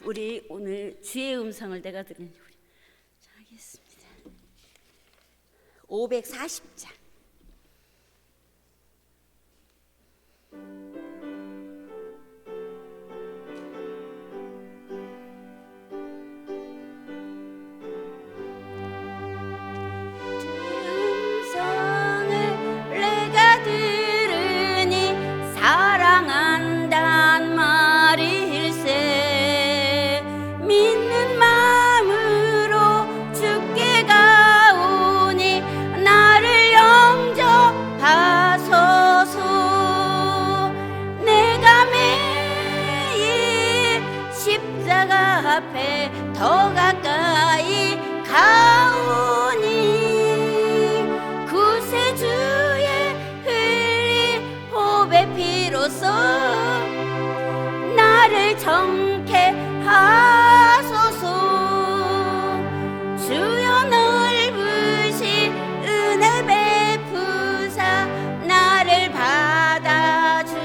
우리 오늘 주의 음성을 내가 들으니 우리 자, 하겠습니다. 540장. 사랑한단 말일세 믿는 마음으로 주께 가오니 나를 영접하소서. 내가 매일 십자가 앞에 더 가까이 가오니 구세주의 흘린 보배 피로써 나를 정케 하소서. 주여 넓으신 은혜 베푸사 나를 받아주시고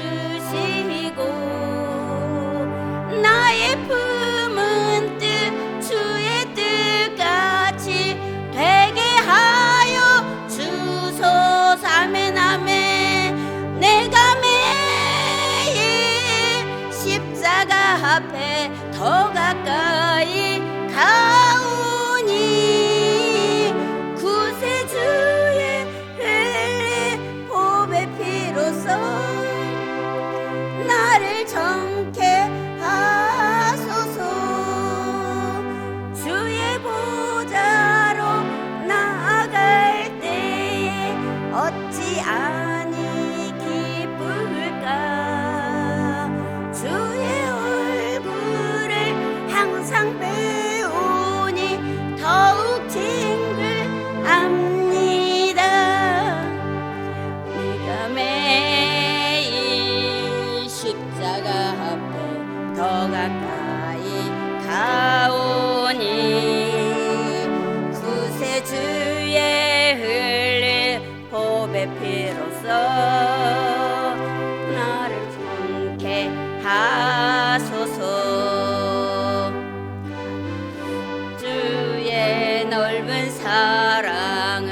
나의 품은 뜻 주의 뜻같이 되게 하여 주소서. 아멘 아멘. 내가 매일 십자가 앞에 더 가까이 가오니 구세주의 흘린 보배 피로써 나를 정케 하소서. 주의 보좌로 나아갈 때에 어찌 아니 기쁠까. 주의 얼굴을 항상 배우니 더욱 징글합니다. 내가 매일 십자가 앞에 더 가까이 가오니 구세주의 흘린 보배 피로써 나를 정케 하소서. 주의 넓은 사랑을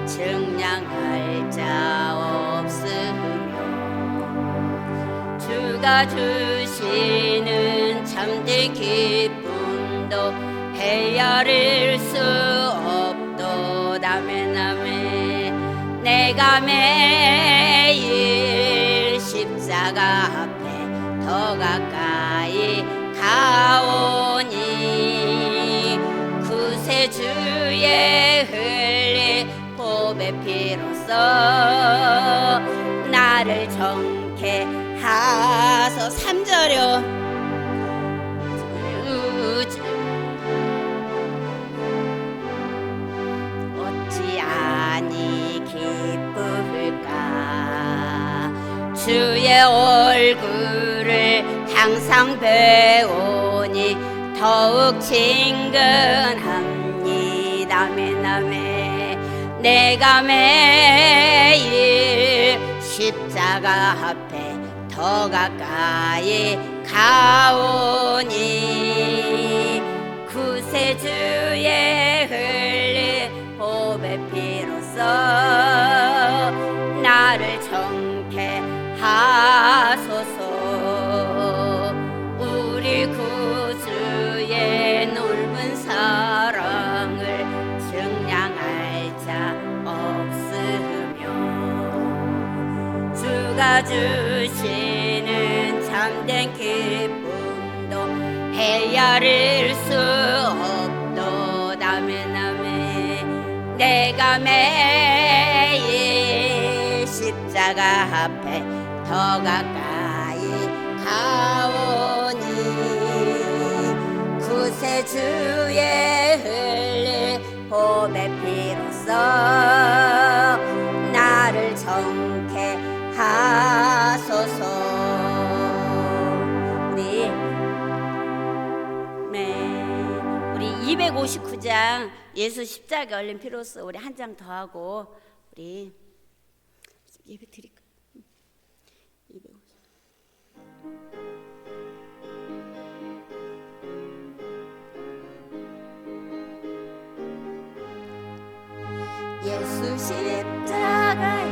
증량할 자 없으며 주가 주시는 참된 기쁨도 헤아릴 수 없도다. 아멘 아멘. 내가 매일 십자가 앞에 더 가까이 가오니 구세주의 흘린 보배 피로써 나를 정케 하소. 3절요. 어찌 아니 기쁠까. 주의 얼굴을 항상 배우니 더욱 친근합니다. 아멘 아멘. 내가 매일 십자가 앞에 더 가까이 가오니 구세주의 흘린 보배 피로써 나를 정케 하소서. 우리 구주의 넓은 사랑을 증량할 자 없으며 주가 주시는 참된 기쁨도 헤아릴 수 없도다. 아멘 아멘. 내가 매일 십자가 앞에 더 가까이 가오니 구세주의 흘린 보배 피로써 나를 정케 하소서. 우리 259장 예수 십자가 흘린 피로써 우리 한 장 더 하고 우리 예배 드릴까? 250. 십자가에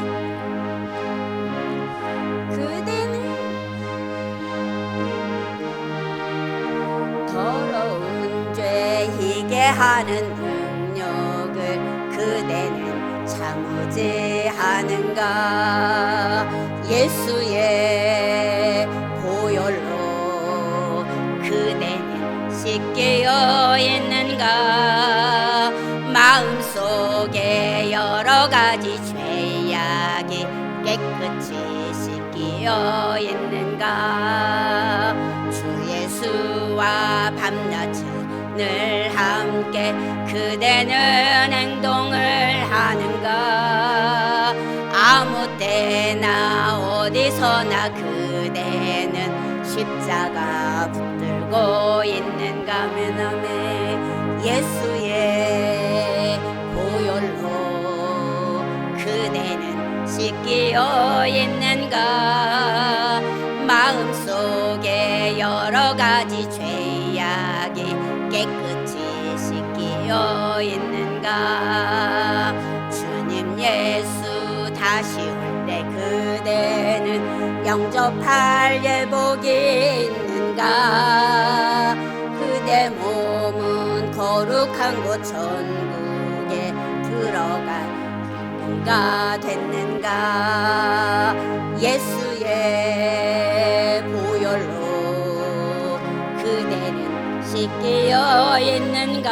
그대는 더러운 죄 희게 하는 능력을 그대는 참으지 하는가. 예수의 보혈로 그대는 씻기어 있는가. 마음속에 여러 가지 죄악이 깨끗이 씻기어 있는가. 주 예수와 밤낮을 늘 함께 그대는 행동을 하는가. 아무 때나 어디서나 그대는 십자가 붙들고 있는가. 아멘. 예수의 보혈로 그대는 씻기어 있는가. 마음속에 여러 가지 죄악이 깨끗이 씻기어 있는가. 주님 예수 다시 올 때 그대는 영접할 예복이 있는가. 그대 몸은 거룩한 곳 천국에 들어갈 뭔가 됐는가. 예수의 보혈로 그대는 씻기어 있는가.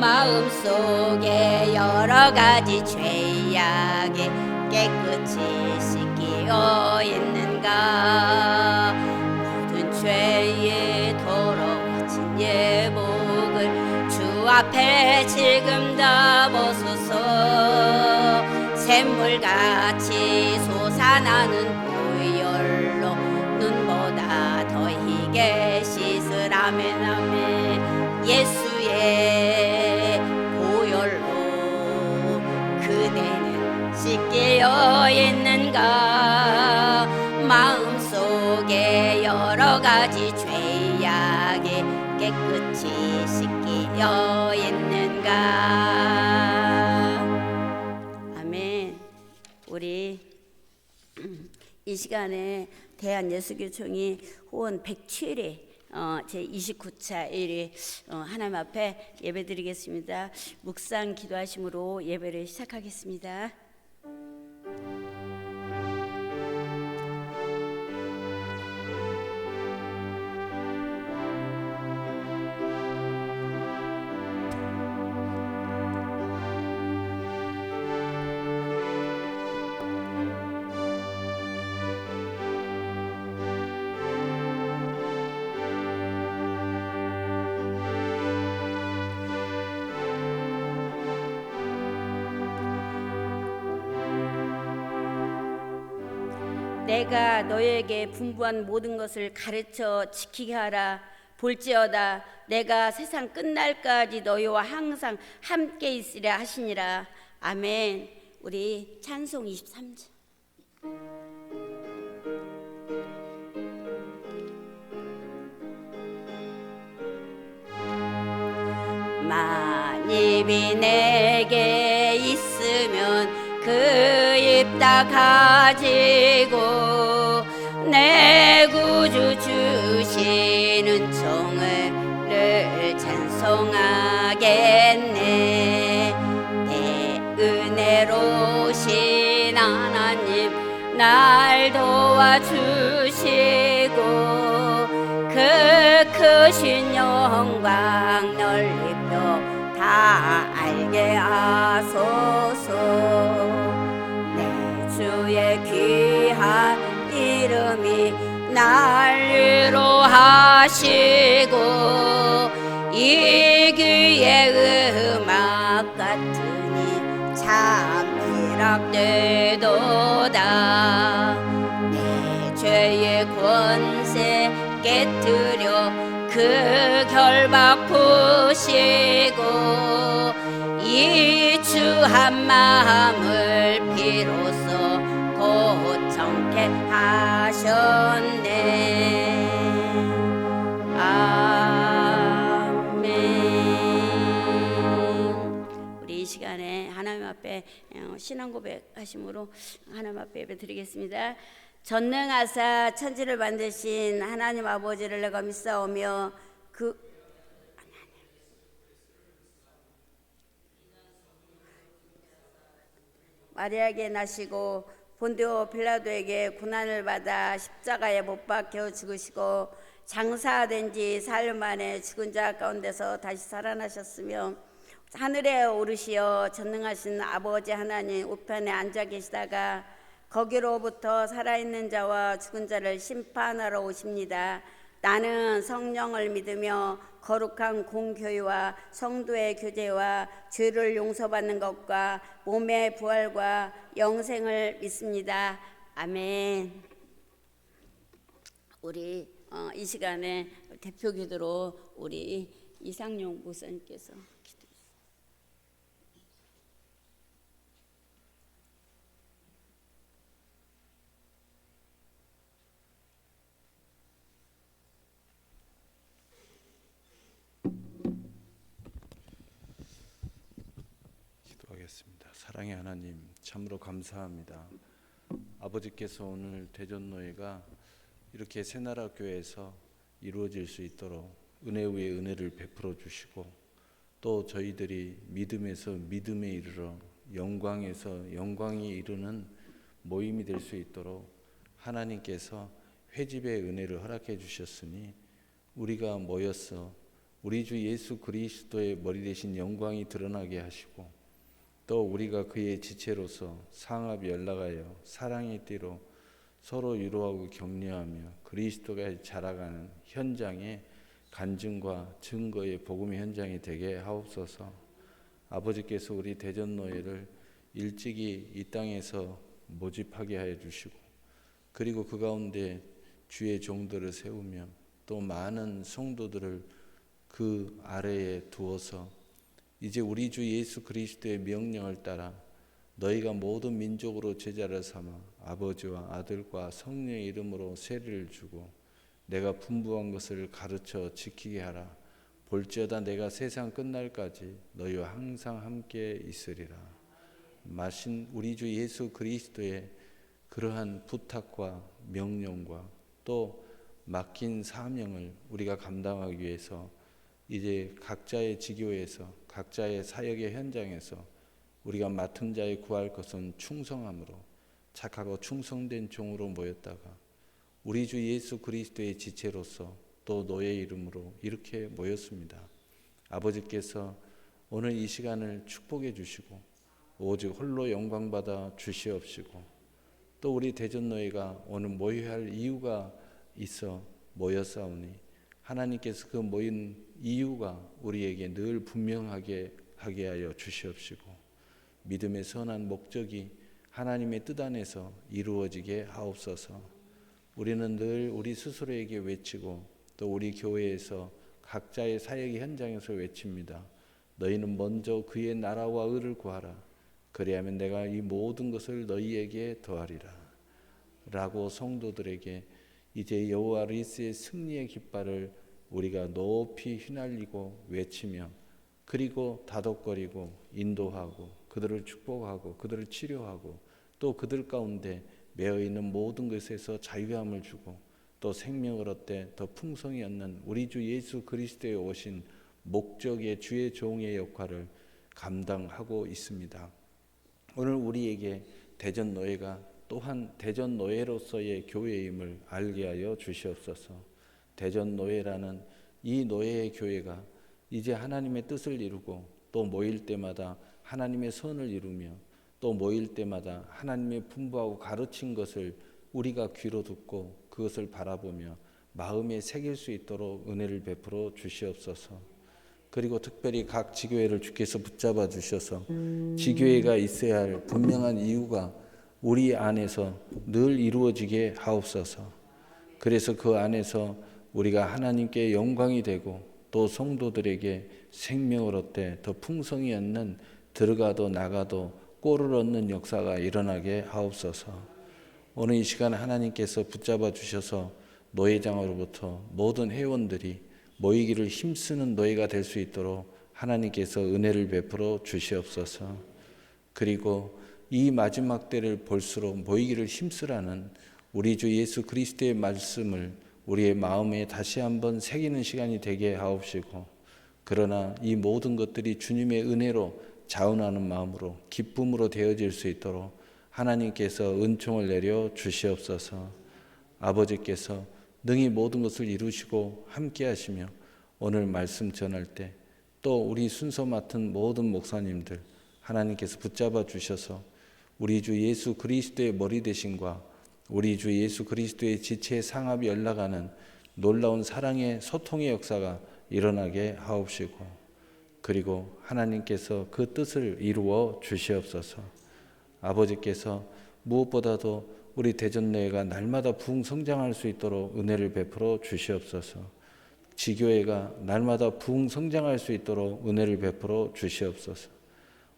마음속에 여러 가지 죄악이 깨끗이 씻기어 있는가. 모든 죄에 더러워진 예복을 주 앞에 지금 다 벗으소. 샘물같이 솟아나는 보혈로 눈보다 더 희게 씻으라멘. 아멘. 예수의 보혈로 그대는 씻기어 있는가. 마음속에 여러 가지 죄악이 깨끗이 씻기어 있는가. 아멘. 우리 이 시간에 대한예수교총이 호원 107회 제29차 1회 하나님 앞에 예배드리겠습니다. 묵상 기도하심으로 예배를 시작하겠습니다. 내가 너에게 분부한 모든 것을 가르쳐 지키게 하라. 볼지어다 내가 세상 끝날까지 너희와 항상 함께 있으려 하시니라. 아멘. 우리 찬송 23절. 만입이 내게 있으면 그 입 다 가지고 내 구주 주시는 총을 늘 찬송하겠네. 내 은혜로우신 하나님 날 도와주시고 그 크신 영광 넓이도 다 알게 하소서. 주의 귀한 이름이 날 위로하시고 이 귀의 음악 같으니 참 희락되도다. 내 죄의 권세 깨뜨려 그 결박 푸시고 이 주 한 마음을 비로소 고청케 하셨네. 아멘. 우리 이 시간에 하나님 앞에 앞에 신앙 고백하심으로 하나님 앞에 예배 드리겠습니다. 전능하사 천지를 만드신 하나님 아버지를 내가 믿사오며 마리아에게 나시고 본디오 빌라도에게 고난을 받아 십자가에 못 박혀 죽으시고 장사된 지 사흘 만에 죽은 자 가운데서 다시 살아나셨으며 하늘에 오르시어 전능하신 아버지 하나님 우편에 앉아 계시다가 거기로부터 살아있는 자와 죽은 자를 심판하러 오십니다. 나는 성령을 믿으며 거룩한 공교회와 성도의 교제와 죄를 용서받는 것과 몸의 부활과 영생을 믿습니다. 아멘. 우리 이 시간에 대표 기도로 우리 이상용 목사님께서 기도해 주세요. 기도하겠습니다. 사랑의 하나님, 참으로 감사합니다. 아버지께서 오늘 대전노예가 이렇게 새나라 교회에서 이루어질 수 있도록 은혜 위에 은혜를 베풀어 주시고, 또 저희들이 믿음에서 믿음에 이르러 영광에서 영광에 이르는 모임이 될 수 있도록 하나님께서 회집의 은혜를 허락해 주셨으니, 우리가 모여서 우리 주 예수 그리스도의 머리 되신 영광이 드러나게 하시고, 또 우리가 그의 지체로서 상합 연락하여 사랑의 띠로 서로 위로하고 격려하며 그리스도가 자라가는 현장에 간증과 증거의 복음의 현장이 되게 하옵소서. 아버지께서 우리 대전노예를 일찍이 이 땅에서 모집하게 하여 주시고, 그리고 그 가운데 주의 종들을 세우며 또 많은 성도들을 그 아래에 두어서 이제 우리 주 예수 그리스도의 명령을 따라 너희가 모든 민족으로 제자를 삼아 아버지와 아들과 성령의 이름으로 세례를 주고 내가 분부한 것을 가르쳐 지키게 하라. 볼지어다 내가 세상 끝날까지 너희와 항상 함께 있으리라. 마신 우리 주 예수 그리스도의 그러한 부탁과 명령과 또 맡긴 사명을 우리가 감당하기 위해서 이제 각자의 지교에서 각자의 사역의 현장에서 우리가 맡은 자에 구할 것은 충성함으로 착하고 충성된 종으로 모였다가 우리 주 예수 그리스도의 지체로서 또 너의 이름으로 이렇게 모였습니다. 아버지께서 오늘 이 시간을 축복해 주시고 오직 홀로 영광받아 주시옵시고, 또 우리 대전노예가 오늘 모여야 할 이유가 있어 모였사오니 하나님께서 그 모인 이유가 우리에게 늘 분명하게 하게 하여 주시옵시고, 믿음의 선한 목적이 하나님의 뜻 안에서 이루어지게 하옵소서. 우리는 늘 우리 스스로에게 외치고 또 우리 교회에서 각자의 사역의 현장에서 외칩니다. 너희는 먼저 그의 나라와 의를 구하라. 그리하면 내가 이 모든 것을 너희에게 더하리라. 라고 성도들에게 이제 여호와 리스의 승리의 깃발을 우리가 높이 휘날리고 외치며, 그리고 다독거리고 인도하고 그들을 축복하고 그들을 치료하고 또 그들 가운데 매어있는 모든 것에서 자유함을 주고 또 생명을 얻되 더 풍성히 얻는 우리 주 예수 그리스도에 오신 목적의 주의 종의 역할을 감당하고 있습니다. 오늘 우리에게 대전노예가 또한 대전노예로서의 교회임을 알게 하여 주시옵소서. 대전노예라는 이 노예의 교회가 이제 하나님의 뜻을 이루고 또 모일 때마다 하나님의 선을 이루며 또 모일 때마다 하나님의 분부하고 가르친 것을 우리가 귀로 듣고 그것을 바라보며 마음에 새길 수 있도록 은혜를 베풀어 주시옵소서. 그리고 특별히 각 지교회를 주께서 붙잡아 주셔서 지교회가 있어야 할 분명한 이유가 우리 안에서 늘 이루어지게 하옵소서. 그래서 그 안에서 우리가 하나님께 영광이 되고 또 성도들에게 생명을 얻되 더 풍성히 얻는 들어가도 나가도 꼴을 얻는 역사가 일어나게 하옵소서. 오늘 이 시간 하나님께서 붙잡아 주셔서 노예장으로부터 모든 회원들이 모이기를 힘쓰는 노예가 될 수 있도록 하나님께서 은혜를 베풀어 주시옵소서. 그리고 이 마지막 때를 볼수록 모이기를 힘쓰라는 우리 주 예수 그리스도의 말씀을 우리의 마음에 다시 한번 새기는 시간이 되게 하옵시고, 그러나 이 모든 것들이 주님의 은혜로 자원하는 마음으로 기쁨으로 되어질 수 있도록 하나님께서 은총을 내려 주시옵소서. 아버지께서 능히 모든 것을 이루시고 함께 하시며 오늘 말씀 전할 때 또 우리 순서 맡은 모든 목사님들 하나님께서 붙잡아 주셔서 우리 주 예수 그리스도의 머리 되심과 우리 주 예수 그리스도의 지체의 상합이 연락하는 놀라운 사랑의 소통의 역사가 일어나게 하옵시고, 그리고 하나님께서 그 뜻을 이루어 주시옵소서. 아버지께서 무엇보다도 우리 대전내가 날마다 부흥성장할 수 있도록 은혜를 베풀어 주시옵소서. 지교회가 날마다 부흥성장할 수 있도록 은혜를 베풀어 주시옵소서.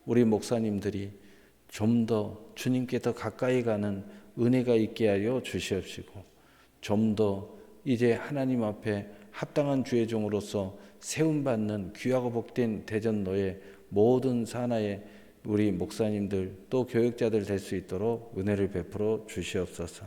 우리 목사님들이 좀 더 주님께 더 가까이 가는 은혜가 있게 하여 주시옵시고, 좀 더 이제 하나님 앞에 합당한 주의 종으로서 세움받는 귀하고 복된 대전노예 모든 산하의 우리 목사님들 또 교역자들 될 수 있도록 은혜를 베풀어 주시옵소서.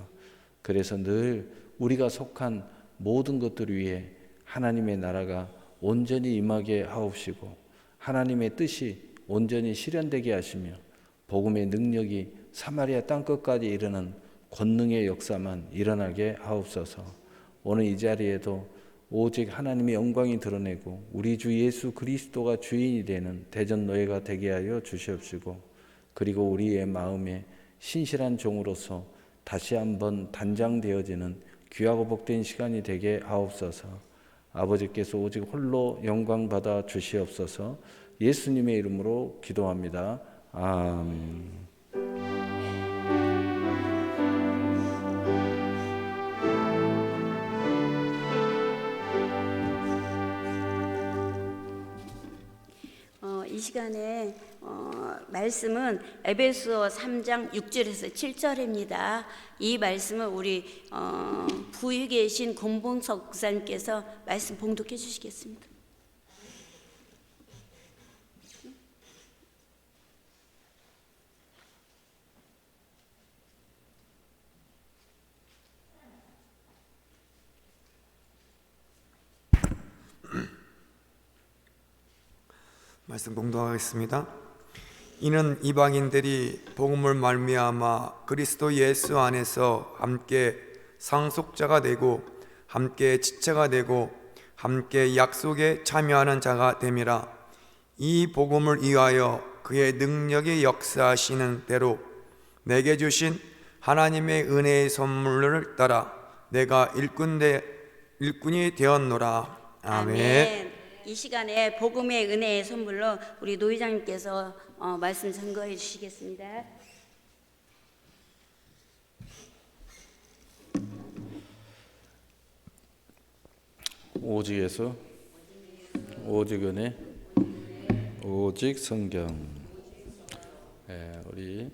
그래서 늘 우리가 속한 모든 것들 위에 하나님의 나라가 온전히 임하게 하옵시고, 하나님의 뜻이 온전히 실현되게 하시며 복음의 능력이 사마리아 땅끝까지 이르는 권능의 역사만 일어나게 하옵소서. 오늘 이 자리에도 오직 하나님의 영광이 드러내고 우리 주 예수 그리스도가 주인이 되는 대전노예가 되게 하여 주시옵시고, 그리고 우리의 마음에 신실한 종으로서 다시 한번 단장되어지는 귀하고 복된 시간이 되게 하옵소서. 아버지께서 오직 홀로 영광 받아 주시옵소서. 예수님의 이름으로 기도합니다. 아멘. 이 시간에 말씀은 에베소서 3장 6절에서 7절입니다. 이 말씀을 우리 부위 계신 권봉석 목사님께서 말씀 봉독해 주시겠습니다. 말씀 봉독하겠습니다. 이는 이방인들이 복음을 말미암아 그리스도 예수 안에서 함께 상속자가 되고 함께 지체가 되고 함께 약속에 참여하는 자가 됨이라. 이 복음을 위하여 그의 능력이 역사하시는 대로 내게 주신 하나님의 은혜의 선물을 따라 내가 일꾼이 되었노라. 아멘. 이 시간에 복음의 은혜의 선물로 우리 노회장님께서 말씀 증거해 주시겠습니다. 오직 예수, 오직 은혜, 오직 성경. 우리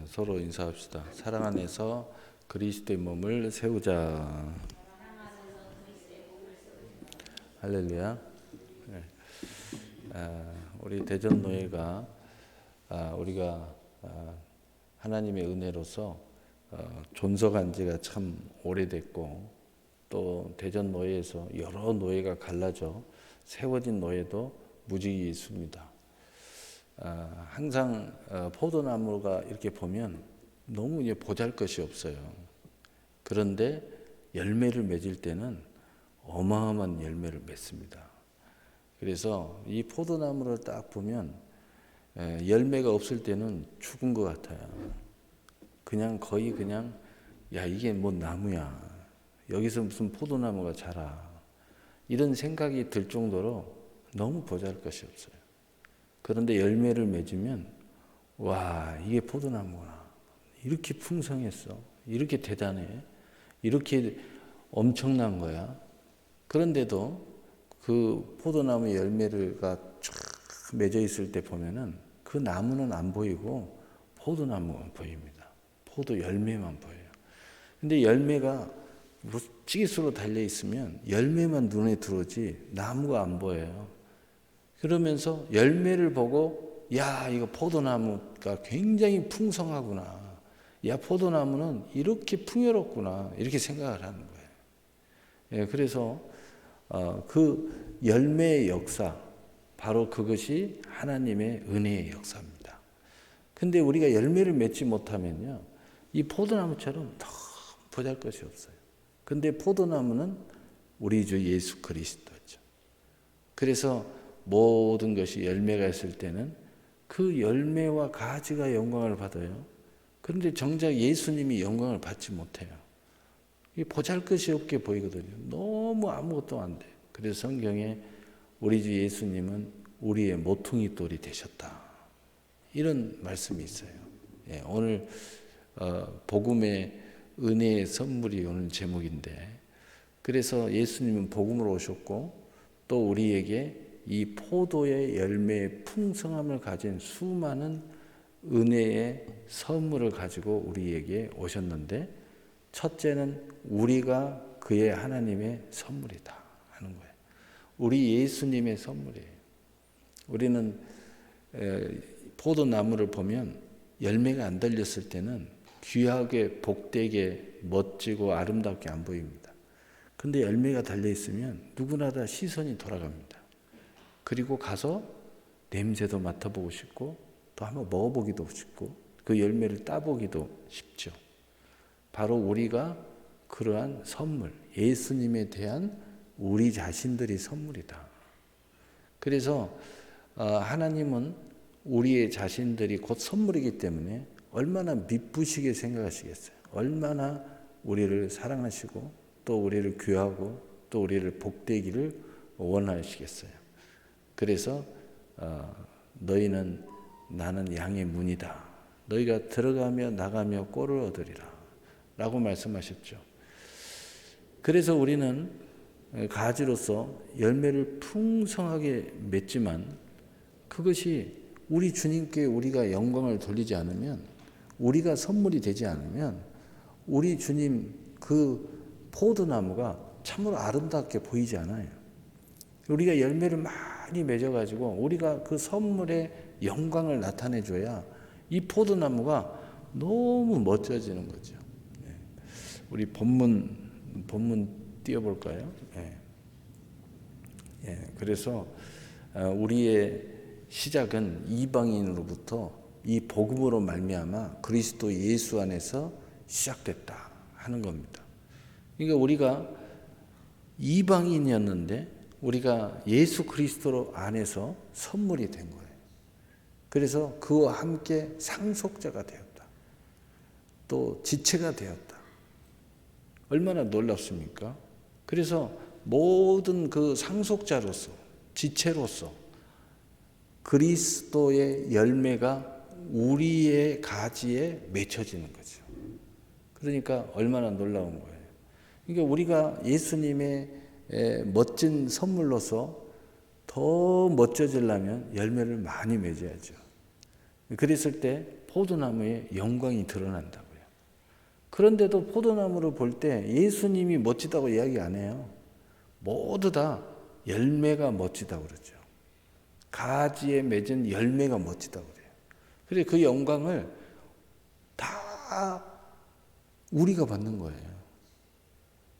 서로 인사합시다. 사랑 안에서 그리스도의 몸을 세우자. 할렐루야. 우리 대전노예가 우리가 하나님의 은혜로서 존속한 지가 참 오래됐고, 또 대전노예에서 여러 노예가 갈라져 세워진 노예도 무지개 있습니다. 항상 포도나무가 이렇게 보면 너무 보잘것이 없어요. 그런데 열매를 맺을 때는 어마어마한 열매를 맺습니다. 그래서 이 포도나무를 딱 보면 열매가 없을 때는 죽은 것 같아요. 그냥 거의 그냥 야 이게 뭐 나무야, 여기서 무슨 포도나무가 자라, 이런 생각이 들 정도로 너무 보잘것이 없어요. 그런데 열매를 맺으면 와 이게 포도나무구나, 이렇게 풍성했어, 이렇게 대단해, 이렇게 엄청난 거야. 그런데도 그 포도나무 열매가 쫙 맺어 있을 때 보면은 그 나무는 안 보이고 포도나무만 보입니다. 포도 열매만 보여요. 근데 열매가 찌릿으로 달려 있으면 열매만 눈에 들어오지 나무가 안 보여요. 그러면서 열매를 보고 야, 이거 포도나무가 굉장히 풍성하구나. 야, 포도나무는 이렇게 풍요롭구나. 이렇게 생각을 하는 거예요. 예, 그래서 그 열매의 역사, 바로 그것이 하나님의 은혜의 역사입니다. 근데 우리가 열매를 맺지 못하면요, 이 포도나무처럼 더 보잘것이 없어요. 근데 포도나무는 우리 주 예수 그리스도죠. 그래서 모든 것이 열매가 있을 때는 그 열매와 가지가 영광을 받아요. 그런데 정작 예수님이 영광을 받지 못해요. 이 보잘것이 없게 보이거든요. 너무 아무것도 안 돼요. 그래서 성경에 우리 주 예수님은 우리의 모퉁이 돌이 되셨다, 이런 말씀이 있어요. 예, 오늘 복음의 은혜의 선물이 오늘 제목인데, 그래서 예수님은 복음으로 오셨고 또 우리에게 이 포도의 열매의 풍성함을 가진 수많은 은혜의 선물을 가지고 우리에게 오셨는데, 첫째는 우리가 그의 하나님의 선물이다 하는 거예요. 우리 예수님의 선물이에요. 우리는 포도나무를 보면 열매가 안 달렸을 때는 귀하게 복되게 멋지고 아름답게 안 보입니다. 근데 열매가 달려있으면 누구나 다 시선이 돌아갑니다. 그리고 가서 냄새도 맡아보고 싶고 또 한번 먹어보기도 싶고 그 열매를 따보기도 쉽죠. 바로 우리가 그러한 선물, 예수님에 대한 우리 자신들이 선물이다. 그래서 하나님은 우리의 자신들이 곧 선물이기 때문에 얼마나 미쁘시게 생각하시겠어요. 얼마나 우리를 사랑하시고 또 우리를 귀하고 또 우리를 복되기를 원하시겠어요. 그래서 너희는 나는 양의 문이다. 너희가 들어가며 나가며 꼴을 얻으리라 라고 말씀하셨죠. 그래서 우리는 가지로서 열매를 풍성하게 맺지만 그것이 우리 주님께 우리가 영광을 돌리지 않으면, 우리가 선물이 되지 않으면 우리 주님 그 포도나무가 참으로 아름답게 보이지 않아요. 우리가 열매를 많이 맺어가지고 우리가 그 선물의 영광을 나타내줘야 이 포도나무가 너무 멋져지는 거죠. 우리 본문 띄워볼까요? 그래서 우리의 시작은 이방인으로부터 이 복음으로 말미암아 그리스도 예수 안에서 시작됐다 하는 겁니다. 그러니까 우리가 이방인이었는데 우리가 예수 그리스도 안에서 선물이 된 거예요. 그래서 그와 함께 상속자가 되었다. 또 지체가 되었다. 얼마나 놀랍습니까? 그래서 모든 그 상속자로서, 지체로서 그리스도의 열매가 우리의 가지에 맺혀지는 거죠. 그러니까 얼마나 놀라운 거예요. 그러니까 우리가 예수님의 멋진 선물로서 더 멋져지려면 열매를 많이 맺어야죠. 그랬을 때 포도나무의 영광이 드러난다고요. 그런데도 포도나무를 볼 때 예수님이 멋지다고 이야기 안 해요. 모두 다 열매가 멋지다고 그러죠. 가지에 맺은 열매가 멋지다고 그래요. 그래서 그 영광을 다 우리가 받는 거예요.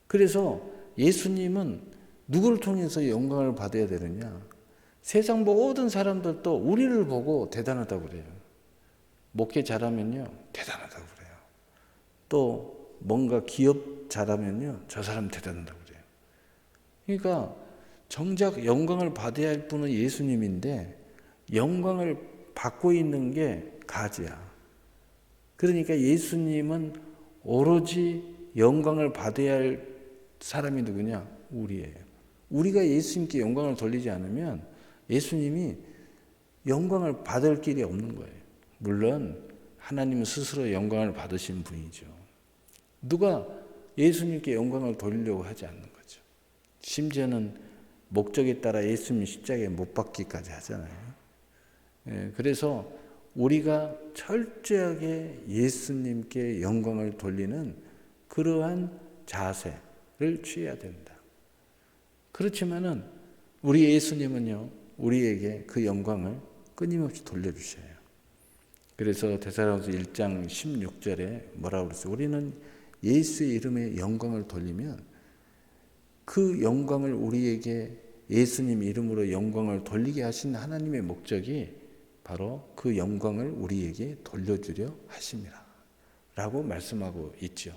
그래서 예수님은 누구를 통해서 영광을 받아야 되느냐? 세상 모든 사람들도 우리를 보고 대단하다고 그래요. 목회 잘하면요, 대단하다고 그래요. 또 뭔가 기업 잘하면요, 저 사람 대단하다고 그래요. 그러니까 정작 영광을 받아야 할 분은 예수님인데 영광을 받고 있는 게 가지야. 그러니까 예수님은 오로지 영광을 받아야 할 사람이 누구냐? 우리예요. 우리가 예수님께 영광을 돌리지 않으면 예수님이 영광을 받을 길이 없는 거예요. 물론 하나님은 스스로 영광을 받으신 분이죠. 누가 예수님께 영광을 돌리려고 하지 않는 거죠. 심지어는 목적에 따라 예수님 십자가에 못 박기까지 하잖아요. 그래서 우리가 철저하게 예수님께 영광을 돌리는 그러한 자세를 취해야 된다. 그렇지만은 우리 예수님은요, 우리에게 그 영광을 끊임없이 돌려주셔요. 그래서 데살로니가서 1장 16절에 뭐라고 그랬어요? 우리는 예수의 이름에 영광을 돌리면 그 영광을 우리에게 예수님 이름으로 영광을 돌리게 하신 하나님의 목적이 바로 그 영광을 우리에게 돌려주려 하심이라 라고 말씀하고 있죠.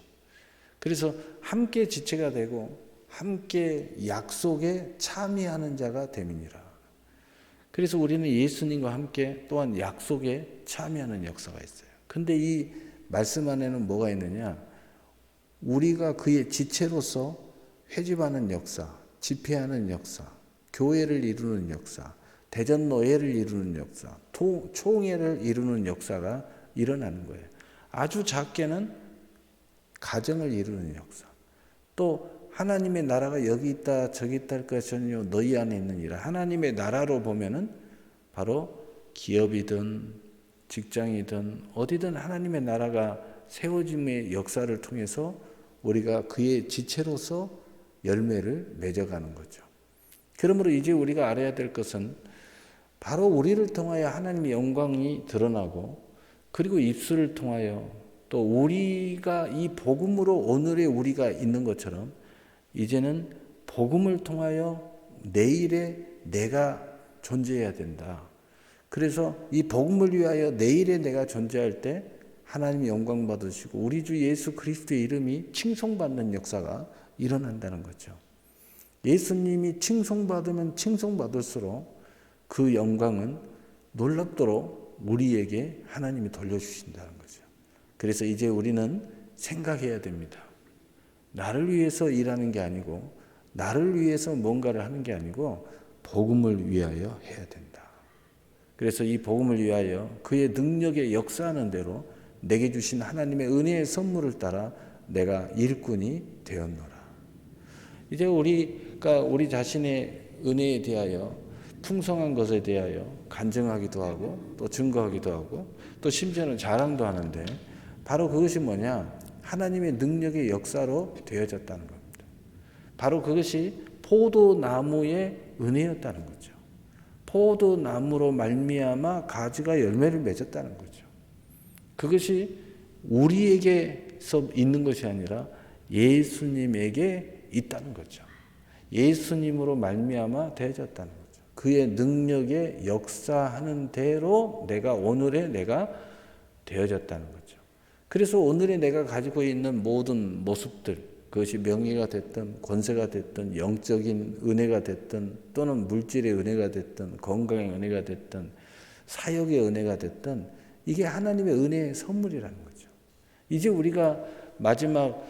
그래서 함께 지체가 되고 함께 약속에 참여하는 자가 됨이니라. 그래서 우리는 예수님과 함께 또한 약속에 참여하는 역사가 있어요. 근데 이 말씀 안에는 뭐가 있느냐? 우리가 그의 지체로서 회집하는 역사, 집회하는 역사, 교회를 이루는 역사, 대전노예를 이루는 역사, 총회를 이루는 역사가 일어나는 거예요. 아주 작게는 가정을 이루는 역사, 또 하나님의 나라가 여기 있다 저기 있다 할 것이요 너희 안에 있느니라. 하나님의 나라로 보면은 바로 기업이든 직장이든 어디든 하나님의 나라가 세워짐의 역사를 통해서 우리가 그의 지체로서 열매를 맺어가는 거죠. 그러므로 이제 우리가 알아야 될 것은 바로 우리를 통하여 하나님의 영광이 드러나고, 그리고 입술을 통하여 또 우리가 이 복음으로 오늘의 우리가 있는 것처럼 이제는 복음을 통하여 내일의 내가 존재해야 된다. 그래서 이 복음을 위하여 내일의 내가 존재할 때 하나님이 영광 받으시고 우리 주 예수 그리스도의 이름이 칭송받는 역사가 일어난다는 거죠. 예수님이 칭송받으면 칭송받을수록 그 영광은 놀랍도록 우리에게 하나님이 돌려주신다는 거죠. 그래서 이제 우리는 생각해야 됩니다. 나를 위해서 일하는 게 아니고, 나를 위해서 뭔가를 하는 게 아니고 복음을 위하여 해야 된다. 그래서 이 복음을 위하여 그의 능력에 역사하는 대로 내게 주신 하나님의 은혜의 선물을 따라 내가 일꾼이 되었노라. 이제 우리가 우리 자신의 은혜에 대하여, 풍성한 것에 대하여 간증하기도 하고 또 증거하기도 하고 또 심지어는 자랑도 하는데, 바로 그것이 뭐냐? 하나님의 능력의 역사로 되어졌다는 겁니다. 바로 그것이 포도나무의 은혜였다는 거죠. 포도나무로 말미암아 가지가 열매를 맺었다는 거죠. 그것이 우리에게서 있는 것이 아니라 예수님에게 있다는 거죠. 예수님으로 말미암아 되어졌다는 거죠. 그의 능력에 역사하는 대로 내가 오늘의 내가 되어졌다는 거죠. 그래서 오늘의 내가 가지고 있는 모든 모습들, 그것이 명예가 됐든 권세가 됐든 영적인 은혜가 됐든 또는 물질의 은혜가 됐든 건강의 은혜가 됐든 사역의 은혜가 됐든 이게 하나님의 은혜의 선물이라는 거죠. 이제 우리가 마지막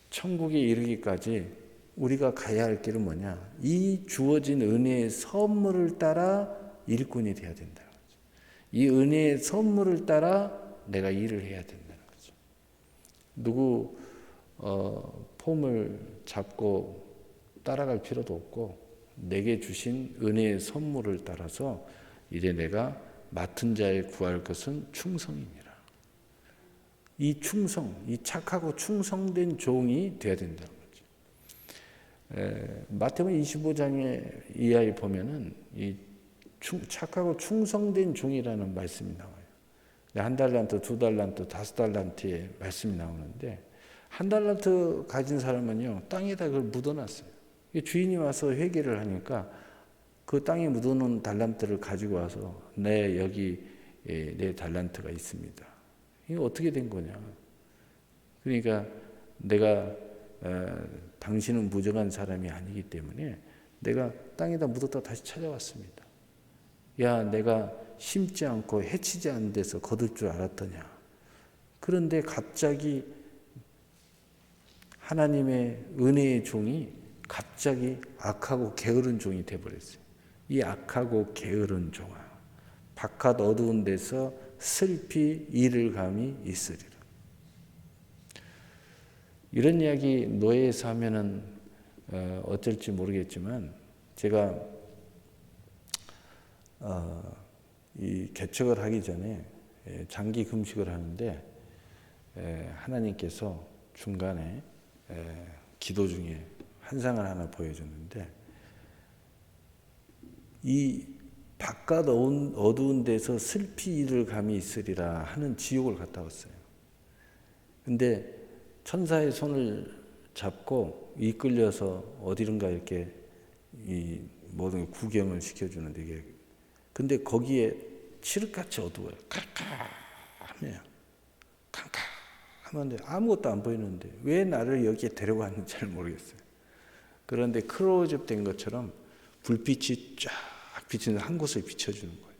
천국에 이르기까지 우리가 가야 할 길은 뭐냐? 이 주어진 은혜의 선물을 따라 일꾼이 되어야 된다는 거죠. 이 은혜의 선물을 따라 내가 일을 해야 된다는 거죠. 누구 폼을 잡고 따라갈 필요도 없고, 내게 주신 은혜의 선물을 따라서 이제 내가 맡은 자에 구할 것은 충성이니라. 이 충성, 이 착하고 충성된 종이 되어야 된다는 거죠. 마태복음 25장에 이하에 보면은 이 착하고 충성된 종이라는 말씀이 나와요. 한 달란트, 두 달란트, 다섯 달란트의 말씀이 나오는데, 한 달란트 가진 사람은요 땅에다 그걸 묻어놨어요. 주인이 와서 회개를 하니까 그 땅에 묻어놓은 달란트를 가지고 와서 여기 내 달란트가 있습니다. 이게 어떻게 된 거냐? 그러니까 내가 당신은 무정한 사람이 아니기 때문에 내가 땅에다 묻었다 다시 찾아왔습니다. 야, 내가 심지 않고 해치지 않은 데서 거둘 줄 알았더냐? 그런데 갑자기 하나님의 은혜의 종이 갑자기 악하고 게으른 종이 되어버렸어요. 이 악하고 게으른 종아, 바깥 어두운 데서 슬피 이를 감이 있으리라. 이런 이야기 노예에서 하면은 어쩔지 모르겠지만, 제가 이 개척을 하기 전에 장기 금식을 하는데 하나님께서 중간에 기도 중에 환상을 하나 보여줬는데, 이 바깥 어두운 데서 슬피 이를 감이 있으리라 하는 지옥을 갔다 왔어요. 근데 천사의 손을 잡고 이끌려서 어디론가 이렇게 이 모든 구경을 시켜주는데 이게 근데 거기에 칠흑같이 어두워요. 캄캄해요. 캄캄한데 아무것도 안 보이는데 왜 나를 여기에 데려갔는지 잘 모르겠어요. 그런데 클로즈업 된 것처럼 불빛이 쫙 비치는 한 곳을 비춰주는 거예요.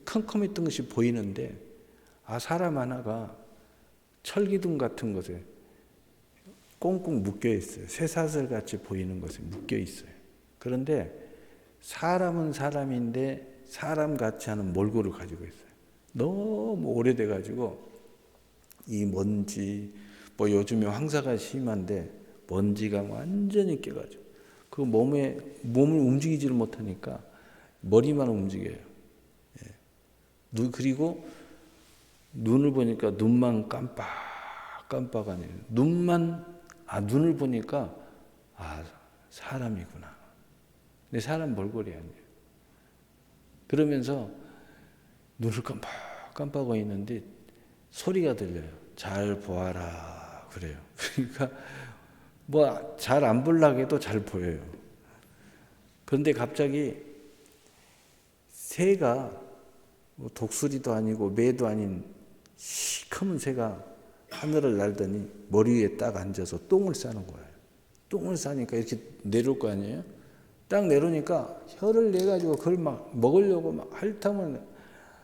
컴컴했던 것이 보이는데 사람 하나가 철기둥 같은 것에 꽁꽁 묶여 있어요. 쇠사슬 같이 보이는 것에 묶여 있어요. 그런데 사람은 사람인데 사람 같지 않은 몰골을 가지고 있어요. 너무 오래돼 가지고 이 먼지 요즘에 황사가 심한데 먼지가 완전히 깨가지고 그 몸을 움직이지를 못하니까 머리만 움직여요. 그리고 눈을 보니까 눈만 깜빡깜빡하네요. 눈을 보니까 사람이구나. 근데 사람 몰골이 아니에요. 그러면서 눈을 깜빡깜빡하고 있는데 소리가 들려요. 잘 보아라 그래요. 그러니까 잘 안 보려고 해도 잘 보여요. 그런데 갑자기 새가 독수리도 아니고 매도 아닌 시커먼 새가 하늘을 날더니 머리 위에 딱 앉아서 똥을 싸는 거예요. 똥을 싸니까 이렇게 내려올 거 아니에요? 딱 내려오니까 혀를 내가지고 그걸 막 먹으려고 막 핥으면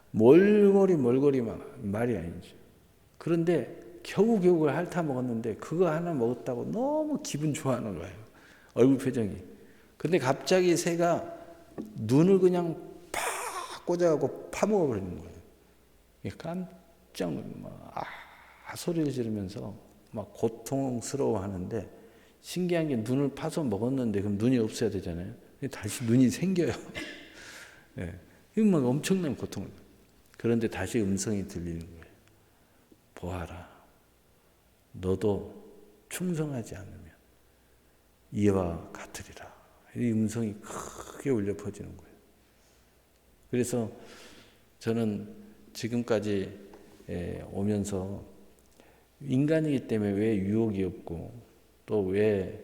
몰골이 막 말이 아니죠. 그런데 겨우 그걸 핥아 먹었는데 그거 하나 먹었다고 너무 기분 좋아하는 거예요. 얼굴 표정이. 근데 갑자기 새가 눈을 그냥 팍 꽂아갖고 파먹어버리는 거예요. 깜짝 소리를 지르면서 막 고통스러워하는데 신기한 게 눈을 파서 먹었는데 그럼 눈이 없어야 되잖아요. 다시 눈이 생겨요. 이거 막 엄청난 고통을. 그런데 다시 음성이 들리는 거예요. 보아라. 너도 충성하지 않으면 이와 같으리라. 이 음성이 크게 울려 퍼지는 거예요. 그래서 저는 지금까지 오면서 인간이기 때문에 왜 유혹이 없고 또 왜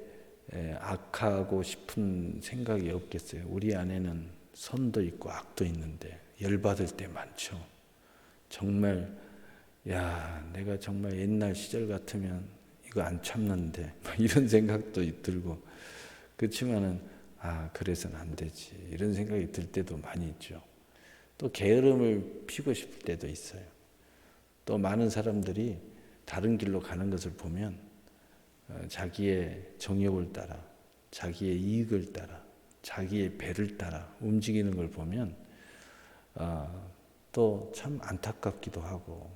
악하고 싶은 생각이 없겠어요. 우리 안에는 선도 있고 악도 있는데 열받을 때 많죠. 정말 내가 정말 옛날 시절 같으면 이거 안 참는데 이런 생각도 들고 그렇지만은 그래서는 안 되지 이런 생각이 들 때도 많이 있죠. 또 게으름을 피고 싶을 때도 있어요. 또 많은 사람들이 다른 길로 가는 것을 보면 자기의 정욕을 따라 자기의 이익을 따라 자기의 배를 따라 움직이는 걸 보면 또 참 안타깝기도 하고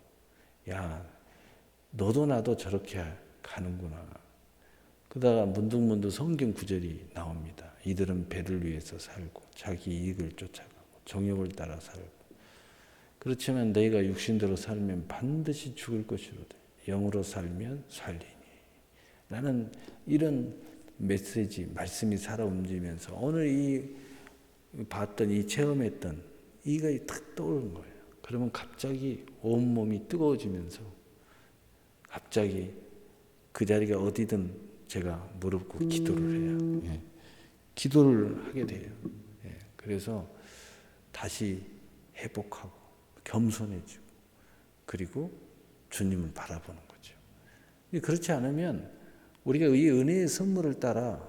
너도 나도 저렇게 가는구나. 그러다가 문득문득 성경 구절이 나옵니다. 이들은 배를 위해서 살고 자기 이익을 쫓아가고 정욕을 따라 살고 그렇지만 너희가 육신대로 살면 반드시 죽을 것이로되 영으로 살면 살리니. 나는 이런 메시지 말씀이 살아 움직이면서 오늘 이 체험했던 이가 탁 떠오르는 거예요. 그러면 갑자기 온몸이 뜨거워지면서 갑자기 그 자리가 어디든 제가 무릎 꿇고 기도를 해요. 기도를 하게 돼요. 그래서 다시 회복하고 겸손해지고 그리고 주님을 바라보는 거죠. 그렇지 않으면 우리가 이 은혜의 선물을 따라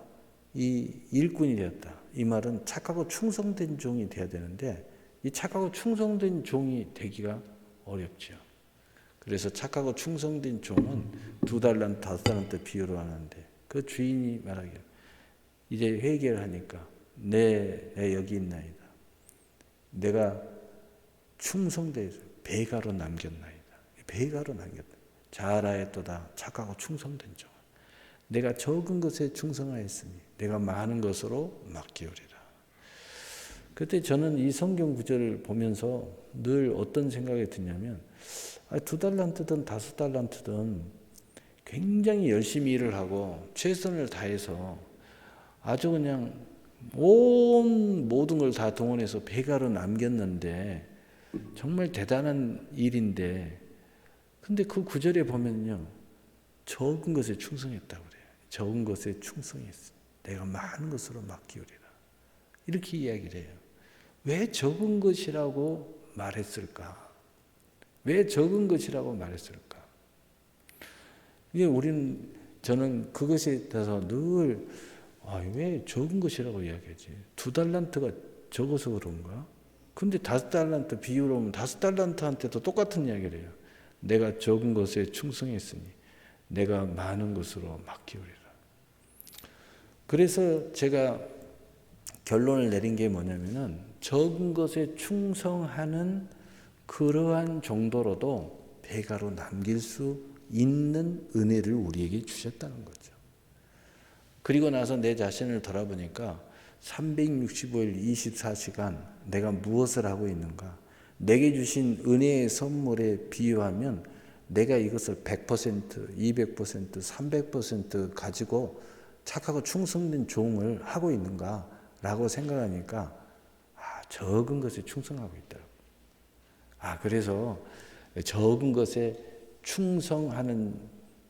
이 일꾼이 되었다. 이 말은 착하고 충성된 종이 되어야 되는데 이 착하고 충성된 종이 되기가 어렵죠. 그래서 착하고 충성된 종은 2달란트, 5달란트 비유로 하는데 그 주인이 말하기를 이제 회개를 하니까 내 여기 있나이다. 내가 충성돼서 배가로 남겼나이다. 배가로 남겼다. 잘하였도다. 착하고 충성된 종. 내가 적은 것에 충성하였으니 내가 많은 것으로 맡기우리라. 그때 저는 이 성경 구절을 보면서 늘 어떤 생각이 드냐면 2달란트든 5달란트든 굉장히 열심히 일을 하고 최선을 다해서 아주 그냥 모든 걸 다 동원해서 배가로 남겼는데 정말 대단한 일인데, 근데 그 구절에 보면요, 적은 것에 충성했다고 그래요. 적은 것에 충성했어. 내가 많은 것으로 맡기우리라. 이렇게 이야기를 해요. 왜 적은 것이라고 말했을까? 왜 적은 것이라고 말했을까? 이게 저는 그것에 대해서 늘, 왜 적은 것이라고 이야기하지? 2달란트가 적어서 그런가? 근데 5달란트 비유로 하면 5달란트한테도 똑같은 이야기를 해요. 내가 적은 것에 충성했으니 내가 많은 것으로 맡기우리라. 그래서 제가 결론을 내린 게 뭐냐면은, 적은 것에 충성하는 그러한 정도로도 배가로 남길 수 있는 은혜를 우리에게 주셨다는 거죠. 그리고 나서 내 자신을 돌아보니까 365일 24시간 내가 무엇을 하고 있는가? 내게 주신 은혜의 선물에 비유하면 내가 이것을 100%, 200%, 300% 가지고 착하고 충성된 종을 하고 있는가? 라고 생각하니까 적은 것에 충성하고 있더라고요. 그래서 적은 것에 충성하는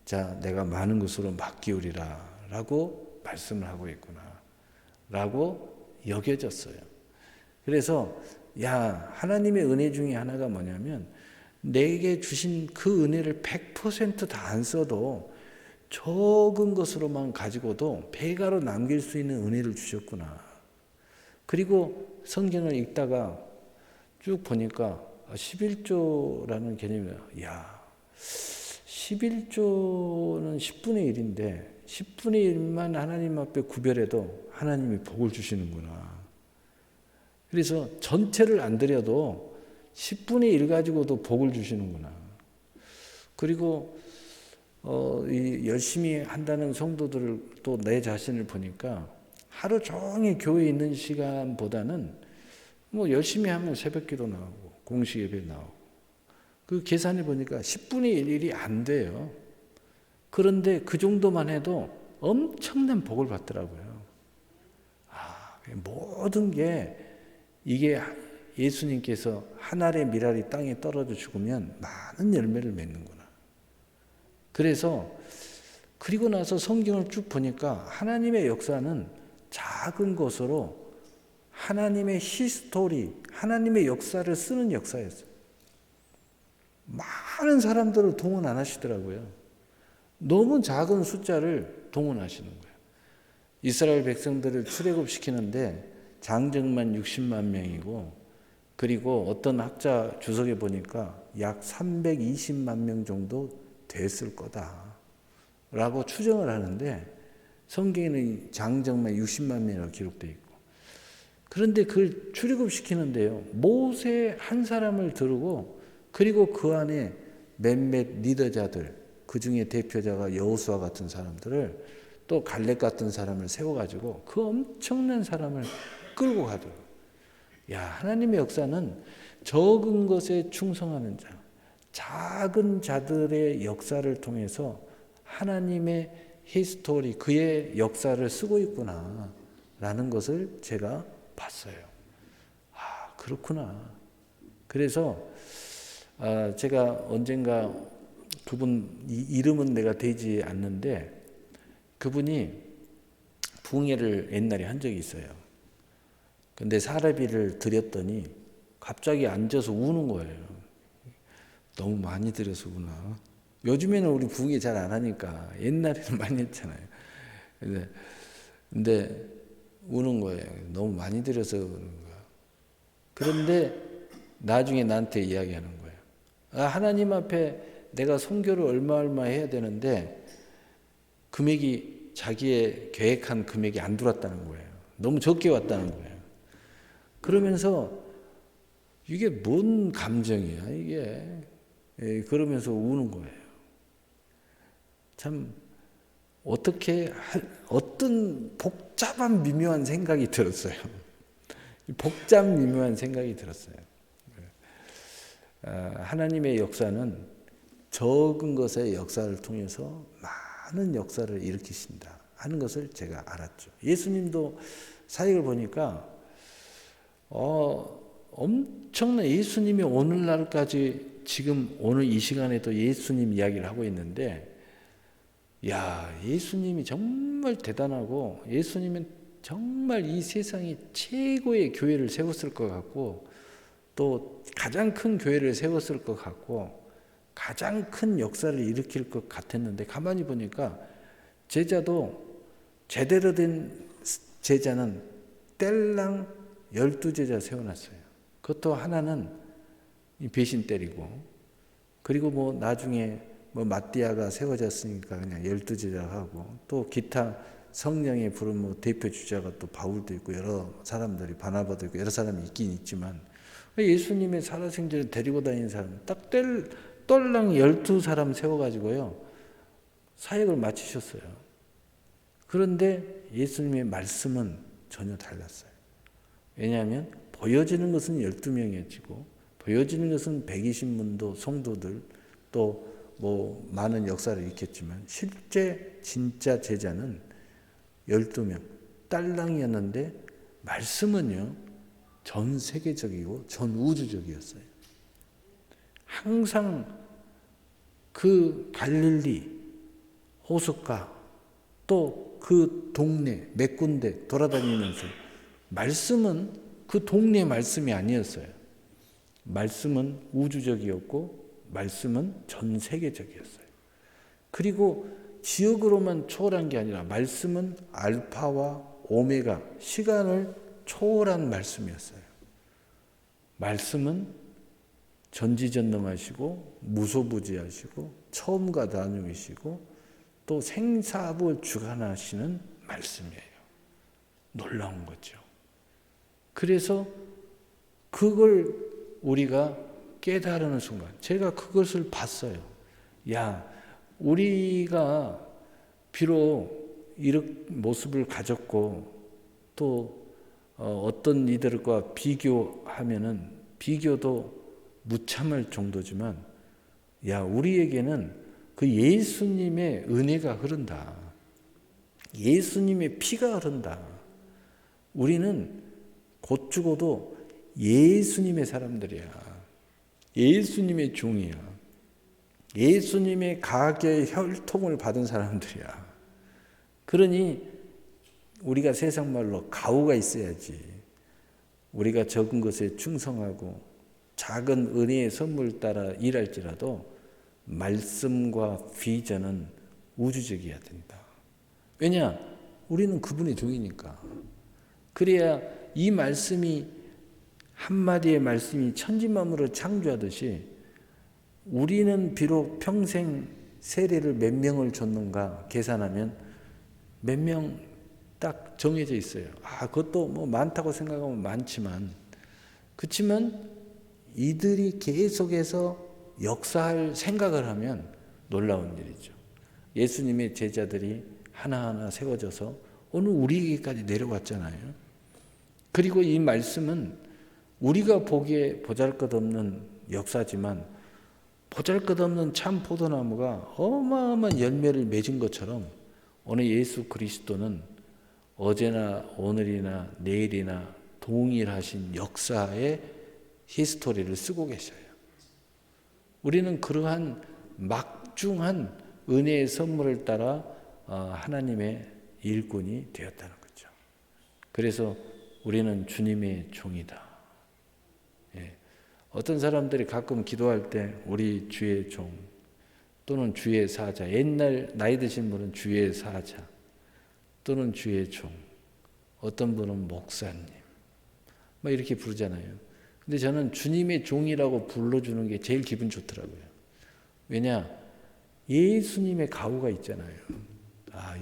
자 내가 많은 것으로 맡기우리라 라고 말씀을 하고 있구나 라고 여겨졌어요. 그래서 하나님의 은혜 중에 하나가 뭐냐면, 내게 주신 그 은혜를 100% 다 안 써도 적은 것으로만 가지고도 배가로 남길 수 있는 은혜를 주셨구나. 그리고 성경을 읽다가 쭉 보니까 11조라는 개념이, 11조는 10분의 1인데 10분의 1만 하나님 앞에 구별해도 하나님이 복을 주시는구나. 그래서 전체를 안 드려도 10분의 1 가지고도 복을 주시는구나. 그리고 열심히 한다는 성도들을 또 내 자신을 보니까 하루 종일 교회에 있는 시간보다는 열심히 하면 새벽기도 나오고 공식 예배 나오고, 그 계산해 보니까 10분의 1일이 안 돼요. 그런데 그 정도만 해도 엄청난 복을 받더라고요. 모든 게 이게 예수님께서 한 알의 밀알이 땅에 떨어져 죽으면 많은 열매를 맺는구나. 그리고 나서 성경을 쭉 보니까 하나님의 역사는 작은 것으로 하나님의 히스토리, 하나님의 역사를 쓰는 역사였어요. 많은 사람들을 동원 안 하시더라고요. 너무 작은 숫자를 동원하시는 거예요. 이스라엘 백성들을 출애굽시키는데 장정만 60만 명이고, 그리고 어떤 학자 주석에 보니까 약 320만 명 정도 됐을 거다라고 추정을 하는데, 성경에는 장정만 60만 명이라고 기록되어 있고, 그런데 그걸 출애굽시키는데요, 모세 한 사람을 두르고, 그리고 그 안에 몇몇 리더자들, 그 중에 대표자가 여호수아 같은 사람들을, 또 갈렙 같은 사람을 세워가지고 그 엄청난 사람을 끌고 가더라고요. 하나님의 역사는 적은 것에 충성하는 자, 작은 자들의 역사를 통해서 하나님의 히스토리, 그의 역사를 쓰고 있구나 라는 것을 제가 봤어요. 그렇구나. 그래서 제가 언젠가 그분 이름은 내가 되지 않는데, 그분이 붕해를 옛날에 한 적이 있어요. 근데 사례비를 드렸더니 갑자기 앉아서 우는 거예요. 너무 많이 드려서 우나. 요즘에는 우리 붕해 잘 안 하니까, 옛날에는 많이 했잖아요. 근데 우는 거예요. 너무 많이 드려서 그러는 거야. 그런데 나중에 나한테 이야기하는 거예요. 하나님 앞에 내가 선교를 얼마 해야 되는데 금액이, 자기의 계획한 금액이 안 들어왔다는 거예요. 너무 적게 왔다는 거예요. 그러면서 이게 뭔 감정이야 이게. 그러면서 우는 거예요. 참 어떤 복잡한 미묘한 생각이 들었어요. 복잡한 미묘한 생각이 들었어요. 하나님의 역사는 적은 것의 역사를 통해서 많은 역사를 일으키신다 하는 것을 제가 알았죠. 예수님도 사역을 보니까 엄청난 예수님이 오늘날까지 지금 오늘 이 시간에도 예수님 이야기를 하고 있는데, 야, 예수님이 정말 대단하고 예수님은 정말 이 세상에 최고의 교회를 세웠을 것 같고 또 가장 큰 교회를 세웠을 것 같고 가장 큰 역사를 일으킬 것 같았는데, 가만히 보니까 제자도 제대로 된 제자는 뗄랑 12제자 세워놨어요. 그것도 하나는 배신 때리고, 그리고 뭐 나중에 뭐 마띠아가 세워졌으니까 그냥 12제자 하고, 또 기타 성령의 부른 뭐 대표 주자가 또 바울도 있고 여러 사람들이 바나바도 있고 여러 사람이 있긴 있지만, 예수님의 살아생전에 데리고 다니는 사람 딱 똘랑 12사람 세워가지고요 사역을 마치셨어요. 그런데 예수님의 말씀은 전혀 달랐어요. 왜냐하면 보여지는 것은 12명이었고 보여지는 것은 120문도 성도들 또 뭐 많은 역사를 일으켰지만, 실제 진짜 제자는 12명 딸랑이었는데 말씀은요 전 세계적이고 전 우주적이었어요. 항상 그 갈릴리 호숫가 또 그 동네 몇 군데 돌아다니면서 말씀은 그 동네 말씀이 아니었어요. 말씀은 우주적이었고 말씀은 전 세계적이었어요. 그리고 지역으로만 초월한 게 아니라 말씀은 알파와 오메가, 시간을 초월한 말씀이었어요. 말씀은 전지전능하시고 무소부지하시고 처음과 나중이시고 또 생사부 주관하시는 말씀이에요. 놀라운 거죠. 그래서 그걸 우리가 깨달은 순간 제가 그것을 봤어요. 야, 우리가 비록 이런 모습을 가졌고 또 어떤 이들과 비교하면은 비교도 무참할 정도지만, 야, 우리에게는 그 예수님의 은혜가 흐른다. 예수님의 피가 흐른다. 우리는 곧 죽어도 예수님의 사람들이야. 예수님의 종이야. 예수님의 가게의 혈통을 받은 사람들이야. 그러니 우리가 세상 말로 가오가 있어야지. 우리가 적은 것에 충성하고 작은 은혜의 선물 따라 일할지라도 말씀과 비전은 우주적이어야 된다. 왜냐? 우리는 그분의 종이니까. 그래야 이 말씀이 한마디의 말씀이 천지만물을 창조하듯이 우리는 비록 평생 세례를 몇 명을 줬는가 계산하면 몇 명 딱 정해져 있어요. 그것도 뭐 많다고 생각하면 많지만, 그렇지만 이들이 계속해서 역사할 생각을 하면 놀라운 일이죠. 예수님의 제자들이 하나하나 세워져서 오늘 우리에게까지 내려왔잖아요. 그리고 이 말씀은 우리가 보기에 보잘것없는 역사지만 보잘것없는 참 포도나무가 어마어마한 열매를 맺은 것처럼 오늘 예수 그리스도는 어제나 오늘이나 내일이나 동일하신 역사의 히스토리를 쓰고 계셔요. 우리는 그러한 막중한 은혜의 선물을 따라 하나님의 일꾼이 되었다는 거죠. 그래서 우리는 주님의 종이다. 예. 어떤 사람들이 가끔 기도할 때 우리 주의 종 또는 주의 사자, 옛날 나이 드신 분은 주의 사자 또는 주의 종, 어떤 분은 목사님 막 이렇게 부르잖아요. 근데 저는 주님의 종이라고 불러주는 게 제일 기분 좋더라고요. 왜냐? 예수님의 가호가 있잖아요.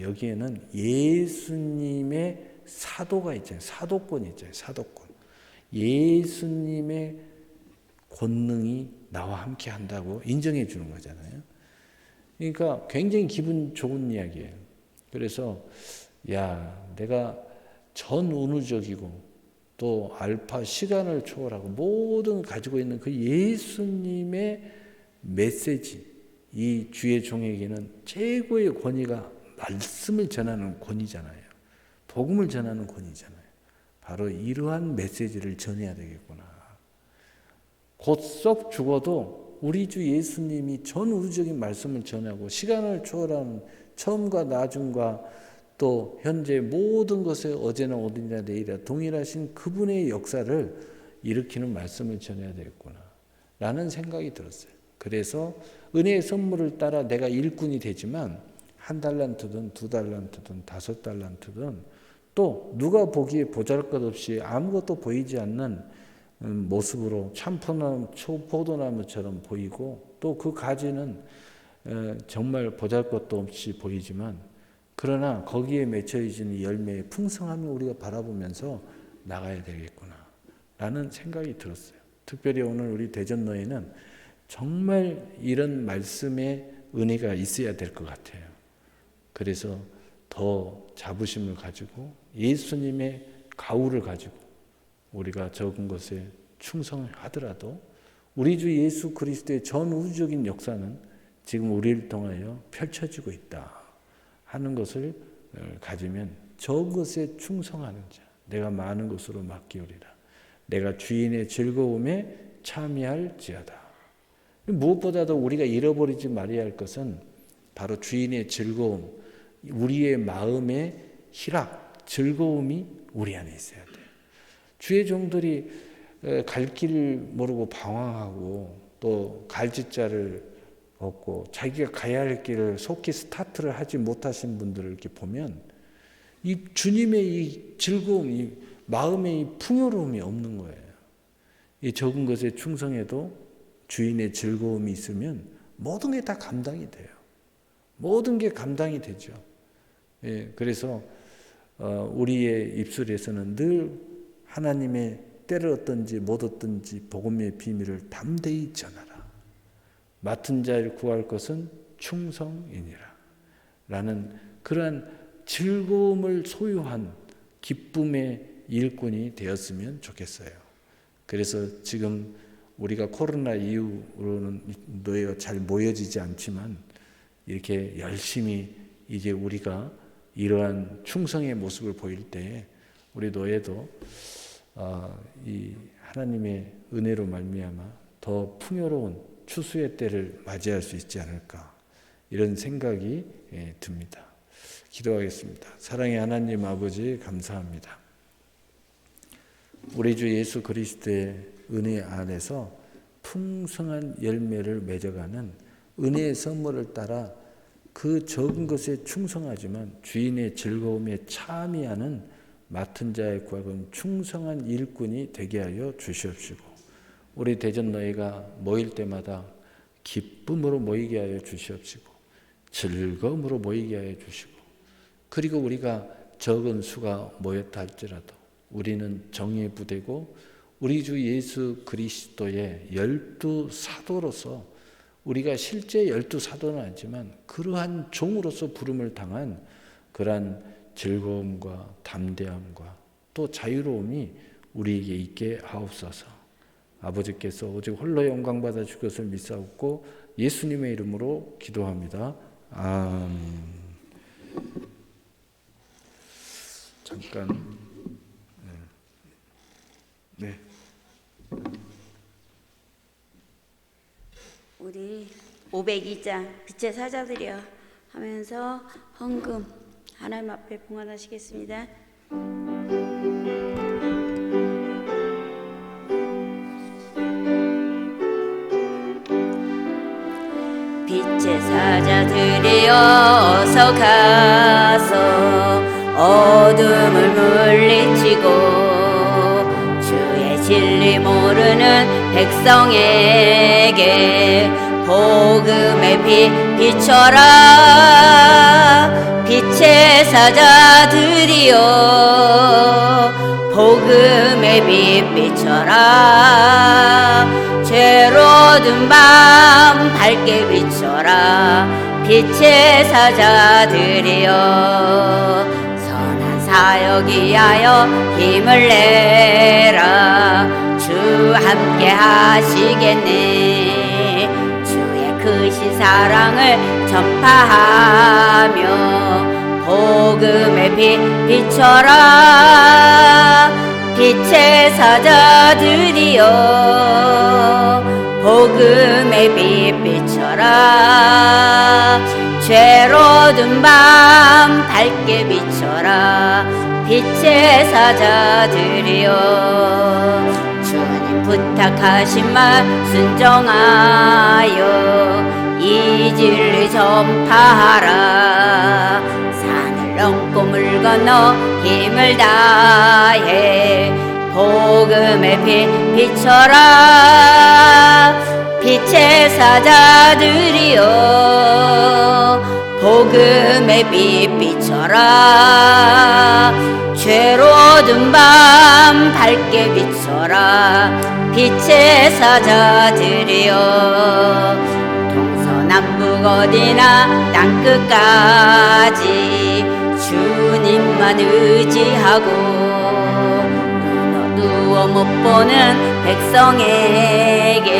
여기에는 예수님의 사도가 있잖아요. 사도권이 있잖아요. 사도권. 예수님의 권능이 나와 함께 한다고 인정해 주는 거잖아요. 그러니까 굉장히 기분 좋은 이야기예요. 그래서 내가 전 우주적이고 또 알파 시간을 초월하고 모든 가지고 있는 그 예수님의 메시지, 이 주의 종에게는 최고의 권위가 말씀을 전하는 권위잖아요. 복음을 전하는 권위잖아요. 바로 이러한 메시지를 전해야 되겠구나. 곧 썩 죽어도 우리 주 예수님이 전 우주적인 말씀을 전하고 시간을 초월하는 처음과 나중과 또 현재 모든 것에 어제나 오늘이나 내일이나 동일하신 그분의 역사를 일으키는 말씀을 전해야 되겠구나 라는 생각이 들었어요. 그래서 은혜의 선물을 따라 내가 일꾼이 되지만 1달란트든 2달란트든 5달란트든 또 누가 보기에 보잘것없이 아무것도 보이지 않는 모습으로 포도나무처럼 보이고 또 그 가지는 정말 보잘것도 없이 보이지만 그러나 거기에 맺혀 있는 열매의 풍성함을 우리가 바라보면서 나가야 되겠구나 라는 생각이 들었어요. 특별히 오늘 우리 대전노예는 정말 이런 말씀의 은혜가 있어야 될 것 같아요. 그래서 더 자부심을 가지고 예수님의 가후를 가지고 우리가 적은 것에 충성하더라도 우리 주 예수 그리스도의 전 우주적인 역사는 지금 우리를 통하여 펼쳐지고 있다 하는 것을 가지면 적은 것에 충성하는 자, 내가 많은 것으로 맡기우리라. 내가 주인의 즐거움에 참여할지어다. 무엇보다도 우리가 잃어버리지 말아야 할 것은 바로 주인의 즐거움, 우리의 마음의 희락, 즐거움이 우리 안에 있어야 돼요. 주의 종들이 갈 길을 모르고 방황하고 또 갈짓자를 얻고 자기가 가야 할 길을 속히 스타트를 하지 못하신 분들을 이렇게 보면 이 주님의 이 즐거움, 이 마음의 이 풍요로움이 없는 거예요. 이 적은 것에 충성해도 주인의 즐거움이 있으면 모든 게 다 감당이 돼요. 모든 게 감당이 되죠. 예, 그래서 우리의 입술에서는 늘 하나님의 때를 얻든지 못 얻든지 복음의 비밀을 담대히 전하라. 맡은 자를 구할 것은 충성이니라. 라는 그러한 즐거움을 소유한 기쁨의 일꾼이 되었으면 좋겠어요. 그래서 지금 우리가 코로나 이후로는 노예가 잘 모여지지 않지만 이렇게 열심히 이제 우리가 이러한 충성의 모습을 보일 때 우리 노예도 이 하나님의 은혜로 말미암아 더 풍요로운 추수의 때를 맞이할 수 있지 않을까 이런 생각이 듭니다. 기도하겠습니다. 사랑의 하나님 아버지 감사합니다. 우리 주 예수 그리스도의 은혜 안에서 풍성한 열매를 맺어가는 은혜의 선물을 따라 그 적은 것에 충성하지만 주인의 즐거움에 참여하는 맡은 자의 구하건 충성한 일꾼이 되게 하여 주시옵시고 우리 대전노예가 모일 때마다 기쁨으로 모이게 하여 주시옵시고 즐거움으로 모이게 하여 주시고 그리고 우리가 적은 수가 모였다 할지라도 우리는 정의 부대고 우리 주 예수 그리스도의 12사도로서 우리가 실제 12사도는 아니지만 그러한 종으로서 부름을 당한 그러한 즐거움과 담대함과 또 자유로움이 우리에게 있게 하옵소서. 아버지께서 오직 홀로 영광 받아 줄 것을 믿사옵고 예수님의 이름으로 기도합니다. 아멘. 잠깐 네. 우리 502장 빛의 사자들이여 하면서 헌금 하나님 앞에 봉헌하시겠습니다. 빛의 사자들이여 어서 가서 어둠을 물리치고 주의 진리 모르는 백성에게 복음의 빛 비춰라. 빛의 사자들이여 복음의 빛 비춰라. 죄로 든 밤 밝게 비춰라. 빛의 사자들이여 선한 사역 위하여 힘을 내라. 주 함께 하시겠네. 주의 크신 사랑을 전파하며 복음의 빛 비춰라. 복음의 빛 비춰라. 죄로든 밤 밝게 비춰라. 빛의 사자들이여, 주님 부탁하신 말 순종하여 이 진리 전파하라. 산을 넘고 물 건너 힘을 다해 복음의 빛 비춰라. 빛의 사자들이여, 복음의 빛 비춰라. 죄로든 밤 밝게 비춰라. 빛의 사자들이여, 동서남북 어디나 땅끝까지 주님만 의지하고 눈 어두워 못 보는 백성에게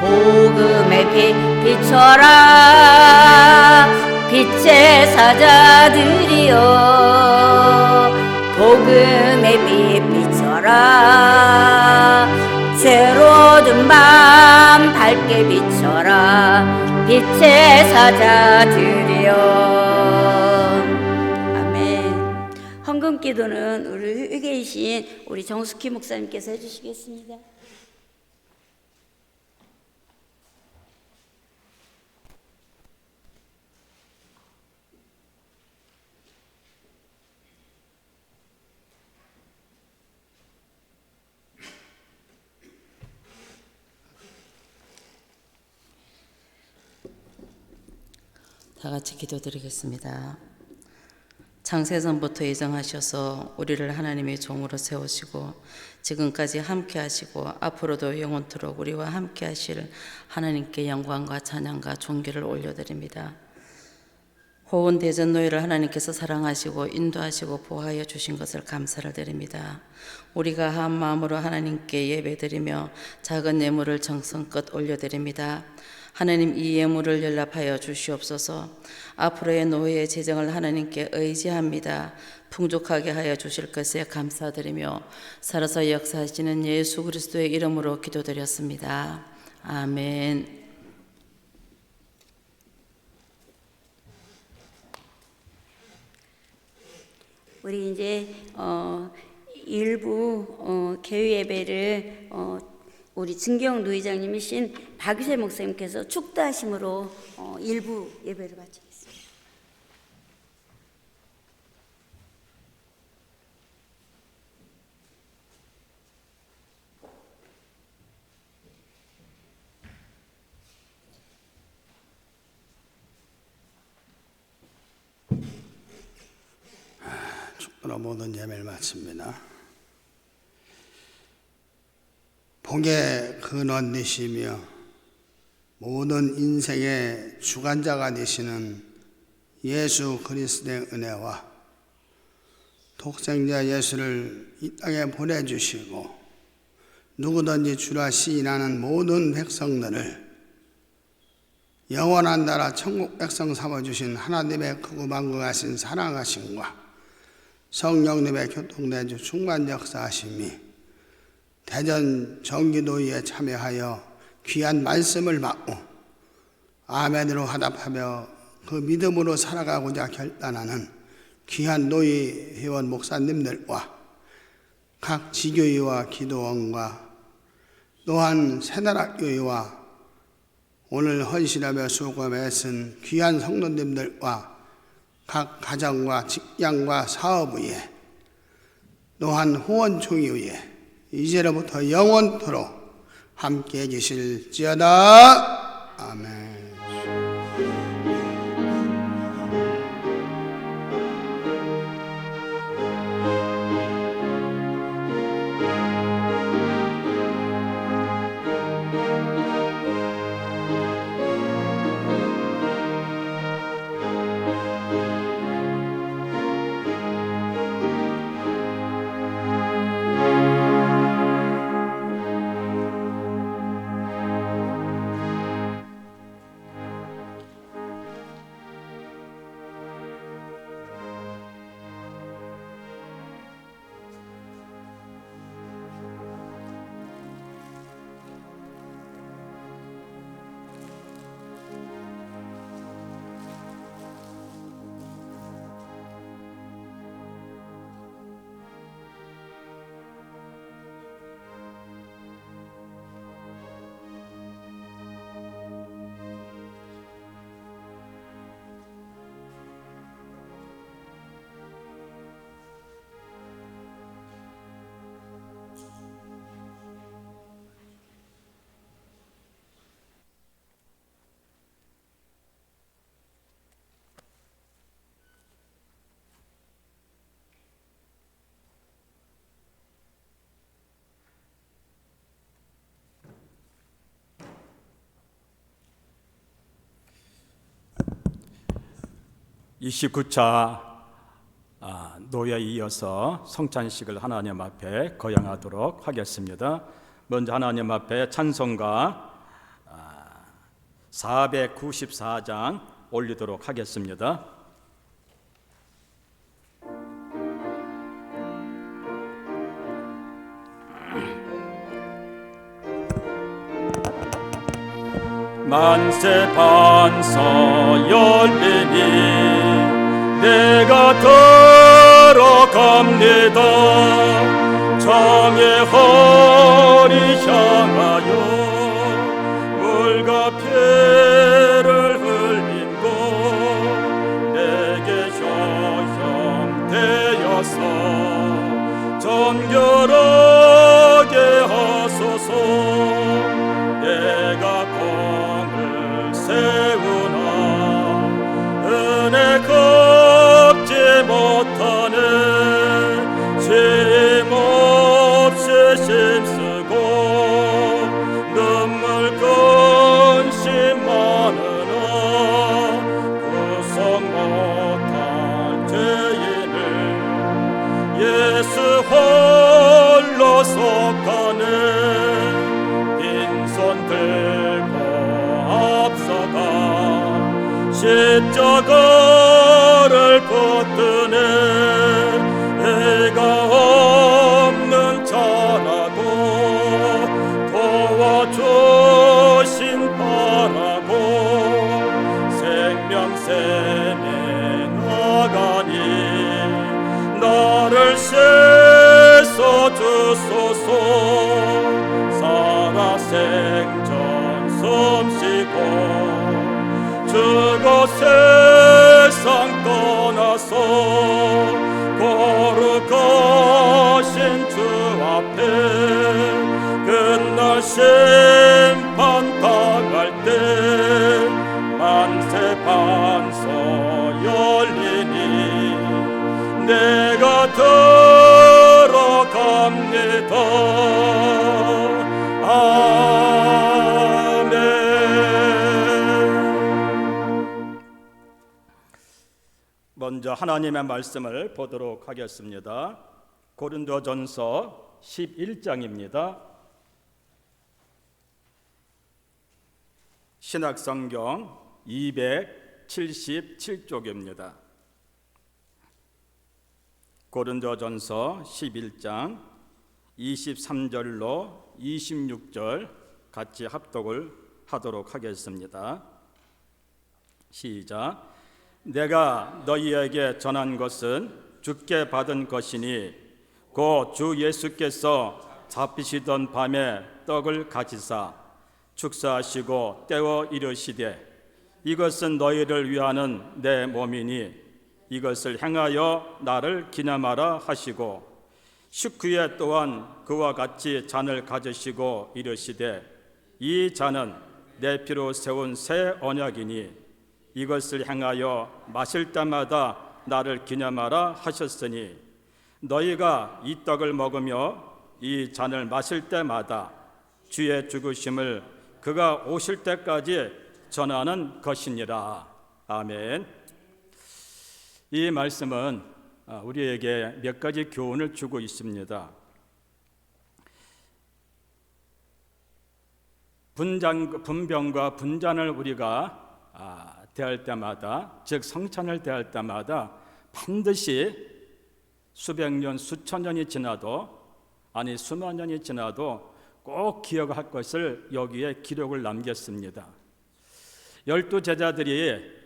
복음의 빛 비춰라. 빛의 사자들이여, 복음의 빛 비춰라. 죄로든 밤 밝게 비춰라. 빛의 사자들이여. 아멘. 헌금 기도는 우리 회계이신 우리 정숙희 목사님께서 해주시겠습니다. 다 같이 기도드리겠습니다. 창세전부터 예정하셔서 우리를 하나님의 종으로 세우시고 지금까지 함께 하시고 앞으로도 영원토록 우리와 함께 하실 하나님께 영광과 찬양과 존귀를 올려드립니다. 호은 대전노예를 하나님께서 사랑하시고 인도하시고 보호하여 주신 것을 감사를 드립니다. 우리가 한 마음으로 하나님께 예배드리며 작은 예물을 정성껏 올려드립니다. 하나님, 이 예물을 연락하여 주시옵소서. 앞으로의 노예의 재정을 하나님께 의지합니다. 풍족하게 하여 주실 것에 감사드리며 살아서 역사하시는 예수 그리스도의 이름으로 기도드렸습니다. 아멘. 우리 이제 일부 개유 예배를 우리 증경 노회장님이신 박유세 목사님께서 축도하심으로 일부 예배를 마치겠습니다. 축도로 모든 예배를 마칩니다. 복의 근원 되시며 모든 인생의 주관자가 되시는 예수 그리스도의 은혜와 독생자 예수를 이 땅에 보내주시고 누구든지 주라 시인하는 모든 백성들을 영원한 나라 천국 백성 삼아주신 하나님의 크고 만국하신 사랑하심과 성령님의 교통대주 충만 역사하심이 대전 정기도의에 참여하여 귀한 말씀을 받고 아멘으로 화답하며 그 믿음으로 살아가고자 결단하는 귀한 노의 회원 목사님들과 각 지교회와 기도원과 또한 새나라교회와 오늘 헌신하며 수고하며 애쓴 귀한 성도님들과 각 가정과 직장과 사업의회 또한 후원총회의회 이제로부터 영원토록 함께해 주실지어다. 아멘. 29차 노예에 이어서 성찬식을 하나님 앞에 거행하도록 하겠습니다. 먼저 하나님 앞에 찬송가 494장 올리도록 하겠습니다. 만세 반석 열리니 내가 들어갑니다. 정의 허리 향하여 물과 피를 흘린 곳 내게 효염되어서 정결하게 하소서. 내가 공을 세우나 은혜 갚지 못하네. 쉼없이 힘쓰고 눈물 근심하느라 구속 못할 죄인을 예수 홀로 속하네. 빈손 들고 앞서가 십자가를 붙드네. 애가 없는 자라도 도와주신 바라고 생명샘에 나가니 나를 씻어 주소서. 살아생전 숨쉬고 죽어 세상 떠나서 거룩하신 주 앞에 끝날 심판 당할 때 만세 반석 열리니 내가 들어갑니다. 아멘. 먼저 하나님의 말씀을 보도록 하겠습니다. 고린도전서 11장입니다. 신약성경 277쪽입니다. 고린도전서 11장 23절로 26절 같이 합독을 하도록 하겠습니다. 시작. 내가 너희에게 전한 것은 주께 받은 것이니 곧 주 예수께서 잡히시던 밤에 떡을 가지사 축사하시고 떼어 이르시되 이것은 너희를 위하는 내 몸이니 이것을 행하여 나를 기념하라 하시고 식후에 또한 그와 같이 잔을 가지시고 이르시되 이 잔은 내 피로 세운 새 언약이니 이것을 행하여 마실 때마다 나를 기념하라 하셨으니 너희가 이 떡을 먹으며 이 잔을 마실 때마다 주의 죽으심을 그가 오실 때까지 전하는 것이니라. 아멘. 이 말씀은 우리에게 몇 가지 교훈을 주고 있습니다. 분병과 분잔을 우리가 대할 때마다, 즉 성찬을 대할 때마다 반드시 수백 년, 수천 년이 지나도 아니 수만 년이 지나도 꼭 기억할 것을 여기에 기록을 남겼습니다. 12 제자들이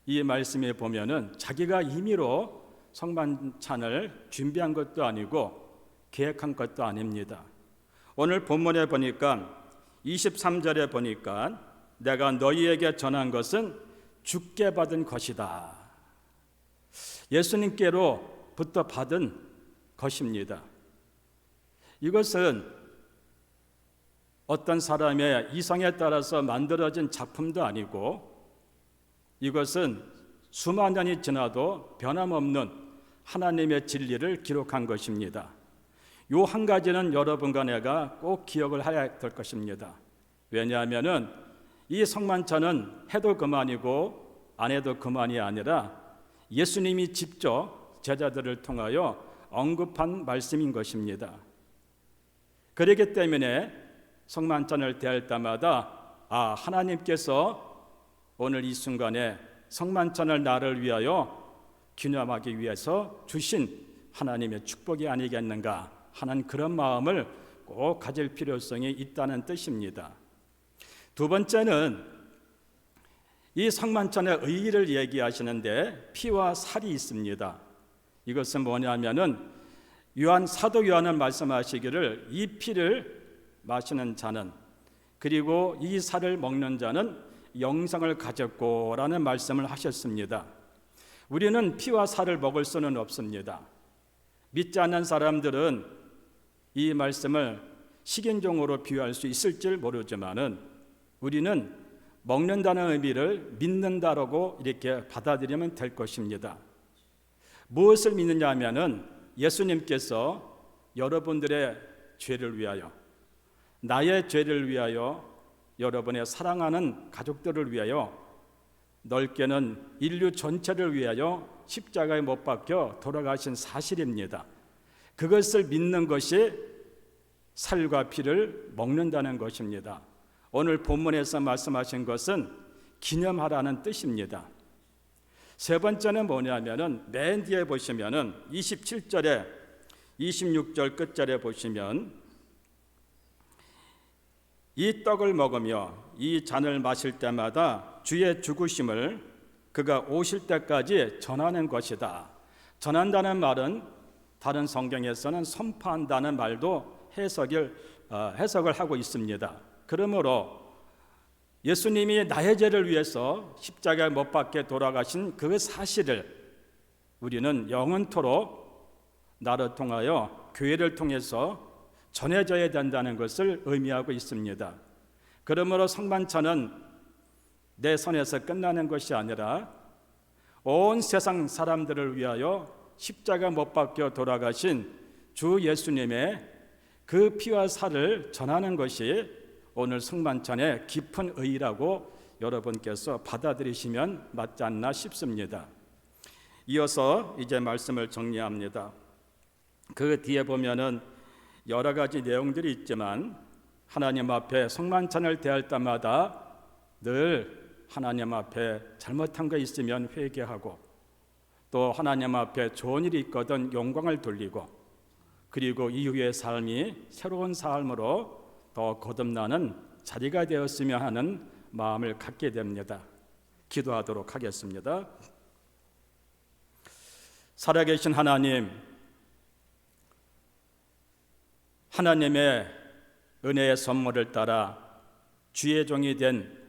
이 말씀에 보면은 자기가 임의로 성만찬을 준비한 것도 아니고 계획한 것도 아닙니다. 오늘 본문에 보니까 23절에 보니까 내가 너희에게 전한 것은 주께 받은 것이다. 예수님께로부터 받은 것입니다. 이것은 어떤 사람의 이성에 따라서 만들어진 작품도 아니고 이것은 수만 년이 지나도 변함없는 하나님의 진리를 기록한 것입니다. 요 한 가지는 여러분과 내가 꼭 기억을 해야 될 것입니다. 왜냐하면은 이 성만찬은 해도 그만이고 안 해도 그만이 아니라 예수님이 직접 제자들을 통하여 언급한 말씀인 것입니다. 그렇기 때문에 성만찬을 대할 때마다 하나님께서 오늘 이 순간에 성만찬을 나를 위하여 기념하기 위해서 주신 하나님의 축복이 아니겠는가 하는 그런 마음을 꼭 가질 필요성이 있다는 뜻입니다. 두 번째는 이 성만찬의 의의를 얘기하시는데 피와 살이 있습니다. 이것은 뭐냐면은 사도 요한은 말씀하시기를 이 피를 마시는 자는 그리고 이 살을 먹는 자는 영생을 가졌고라는 말씀을 하셨습니다. 우리는 피와 살을 먹을 수는 없습니다. 믿지 않는 사람들은 이 말씀을 식인종으로 비유할 수 있을지 모르지만은 우리는 먹는다는 의미를 믿는다라고 이렇게 받아들이면 될 것입니다. 무엇을 믿느냐 하면은 예수님께서 여러분들의 죄를 위하여, 나의 죄를 위하여, 여러분의 사랑하는 가족들을 위하여, 넓게는 인류 전체를 위하여 십자가에 못 박혀 돌아가신 사실입니다. 그것을 믿는 것이 살과 피를 먹는다는 것입니다. 오늘 본문에서 말씀하신 것은 기념하라는 뜻입니다. 세 번째는 뭐냐면은 맨 뒤에 보시면은 27절에 26절 끝절에 보시면 이 떡을 먹으며 이 잔을 마실 때마다 주의 죽으심을 그가 오실 때까지 전하는 것이다. 전한다는 말은 다른 성경에서는 선포한다는 말도 해석을 하고 있습니다. 그러므로 예수님이 나의 죄를 위해서 십자가에 못 박혀 돌아가신 그 사실을 우리는 영원토록 나를 통하여 교회를 통해서 전해져야 된다는 것을 의미하고 있습니다. 그러므로 성만찬은 내 손에서 끝나는 것이 아니라 온 세상 사람들을 위하여 십자가 못 박혀 돌아가신 주 예수님의 그 피와 살을 전하는 것이 오늘 성만찬의 깊은 의의라고 여러분께서 받아들이시면 맞지 않나 싶습니다. 이어서 이제 말씀을 정리합니다. 그 뒤에 보면은 여러 가지 내용들이 있지만 하나님 앞에 성만찬을 대할 때마다 늘 하나님 앞에 잘못한 거 있으면 회개하고 또 하나님 앞에 좋은 일이 있거든 영광을 돌리고 그리고 이후의 삶이 새로운 삶으로 더 거듭나는 자리가 되었으면 하는 마음을 갖게 됩니다. 기도하도록 하겠습니다. 살아계신 하나님, 하나님의 은혜의 선물을 따라 주의 종이 된,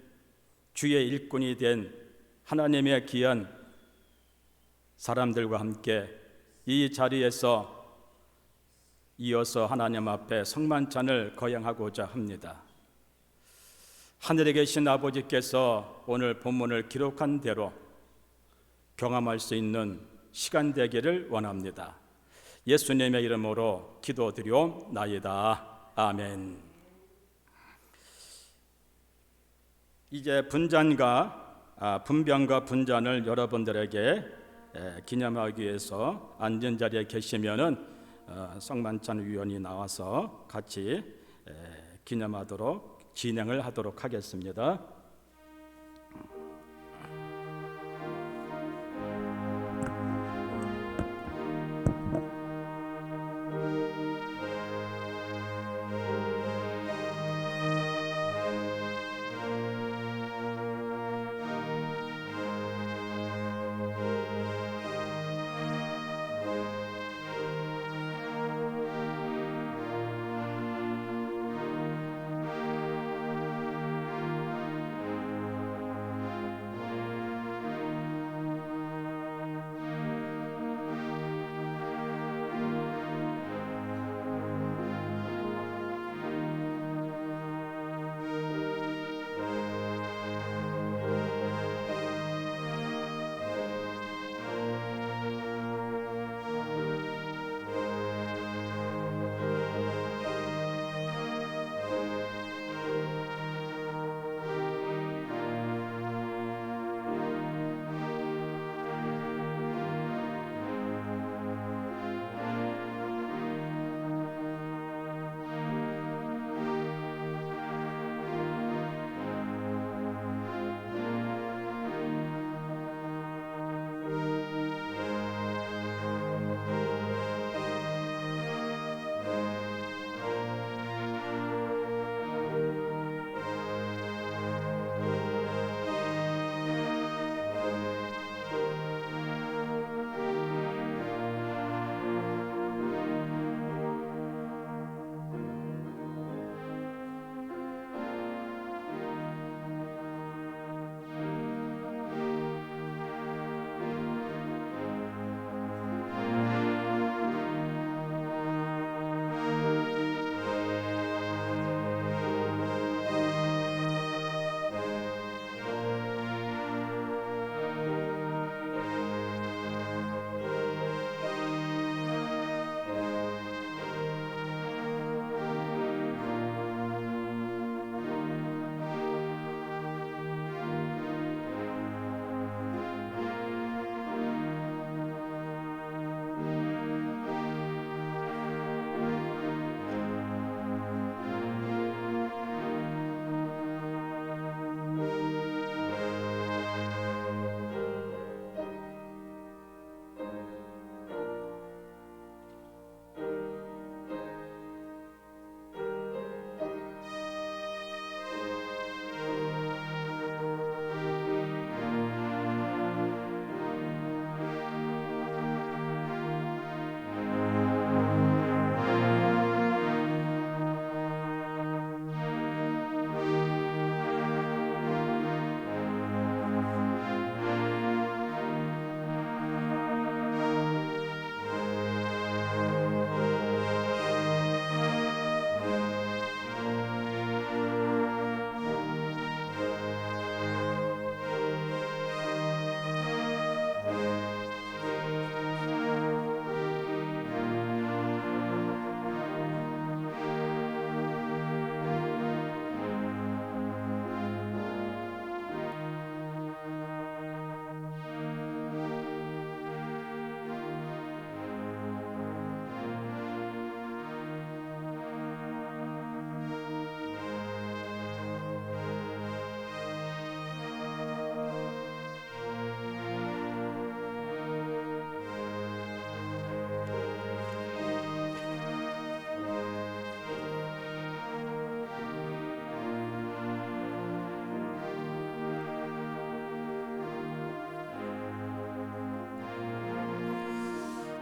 주의 일꾼이 된 하나님의 귀한 사람들과 함께 이 자리에서 이어서 하나님 앞에 성만찬을 거행하고자 합니다. 하늘에 계신 아버지께서 오늘 본문을 기록한 대로 경험할 수 있는 시간 되기를 원합니다. 예수님의 이름으로 기도드리옵나이다. 아멘. 이제 분변과 분잔을 여러분들에게 기념하기 위해서 앉은 자리에 계시면은 성만찬 위원이 나와서 같이 기념하도록 진행을 하도록 하겠습니다.